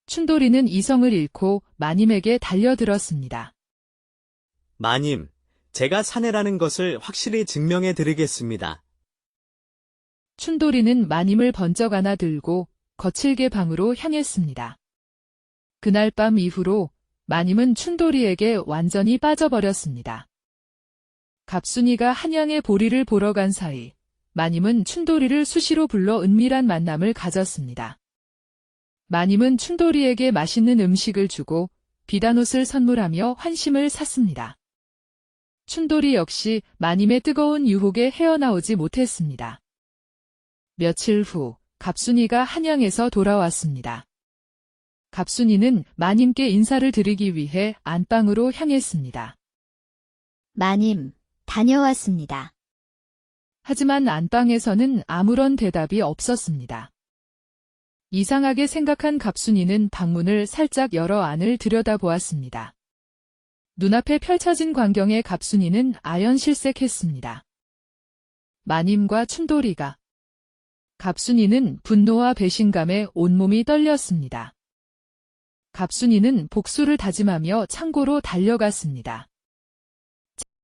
Speaker 1: 춘돌이는 이성을 잃고 마님에게 달려들었습니다.
Speaker 3: 마님, 제가 사내라는 것을 확실히 증명해 드리겠습니다.
Speaker 1: 춘돌이는 마님을 번쩍 안아 들고 거칠게 방으로 향했습니다. 그날 밤 이후로 마님은 춘돌이에게 완전히 빠져버렸습니다. 갑순이가 한양에 보리를 보러 간 사이 마님은 춘돌이를 수시로 불러 은밀한 만남을 가졌습니다. 마님은 춘돌이에게 맛있는 음식을 주고 비단옷을 선물하며 환심을 샀습니다. 춘돌이 역시 마님의 뜨거운 유혹에 헤어나오지 못했습니다. 며칠 후 갑순이가 한양에서 돌아왔습니다. 갑순이는 마님께 인사를 드리기 위해 안방으로 향했습니다.
Speaker 2: 마님, 다녀왔습니다.
Speaker 1: 하지만 안방에서는 아무런 대답이 없었습니다. 이상하게 생각한 갑순이는 방문을 살짝 열어 안을 들여다보았습니다. 눈앞에 펼쳐진 광경에 갑순이는 아연실색했습니다. 마님과 춘돌이가. 갑순이는 분노와 배신감에 온몸이 떨렸습니다. 갑순이는 복수를 다짐하며 창고로 달려갔습니다.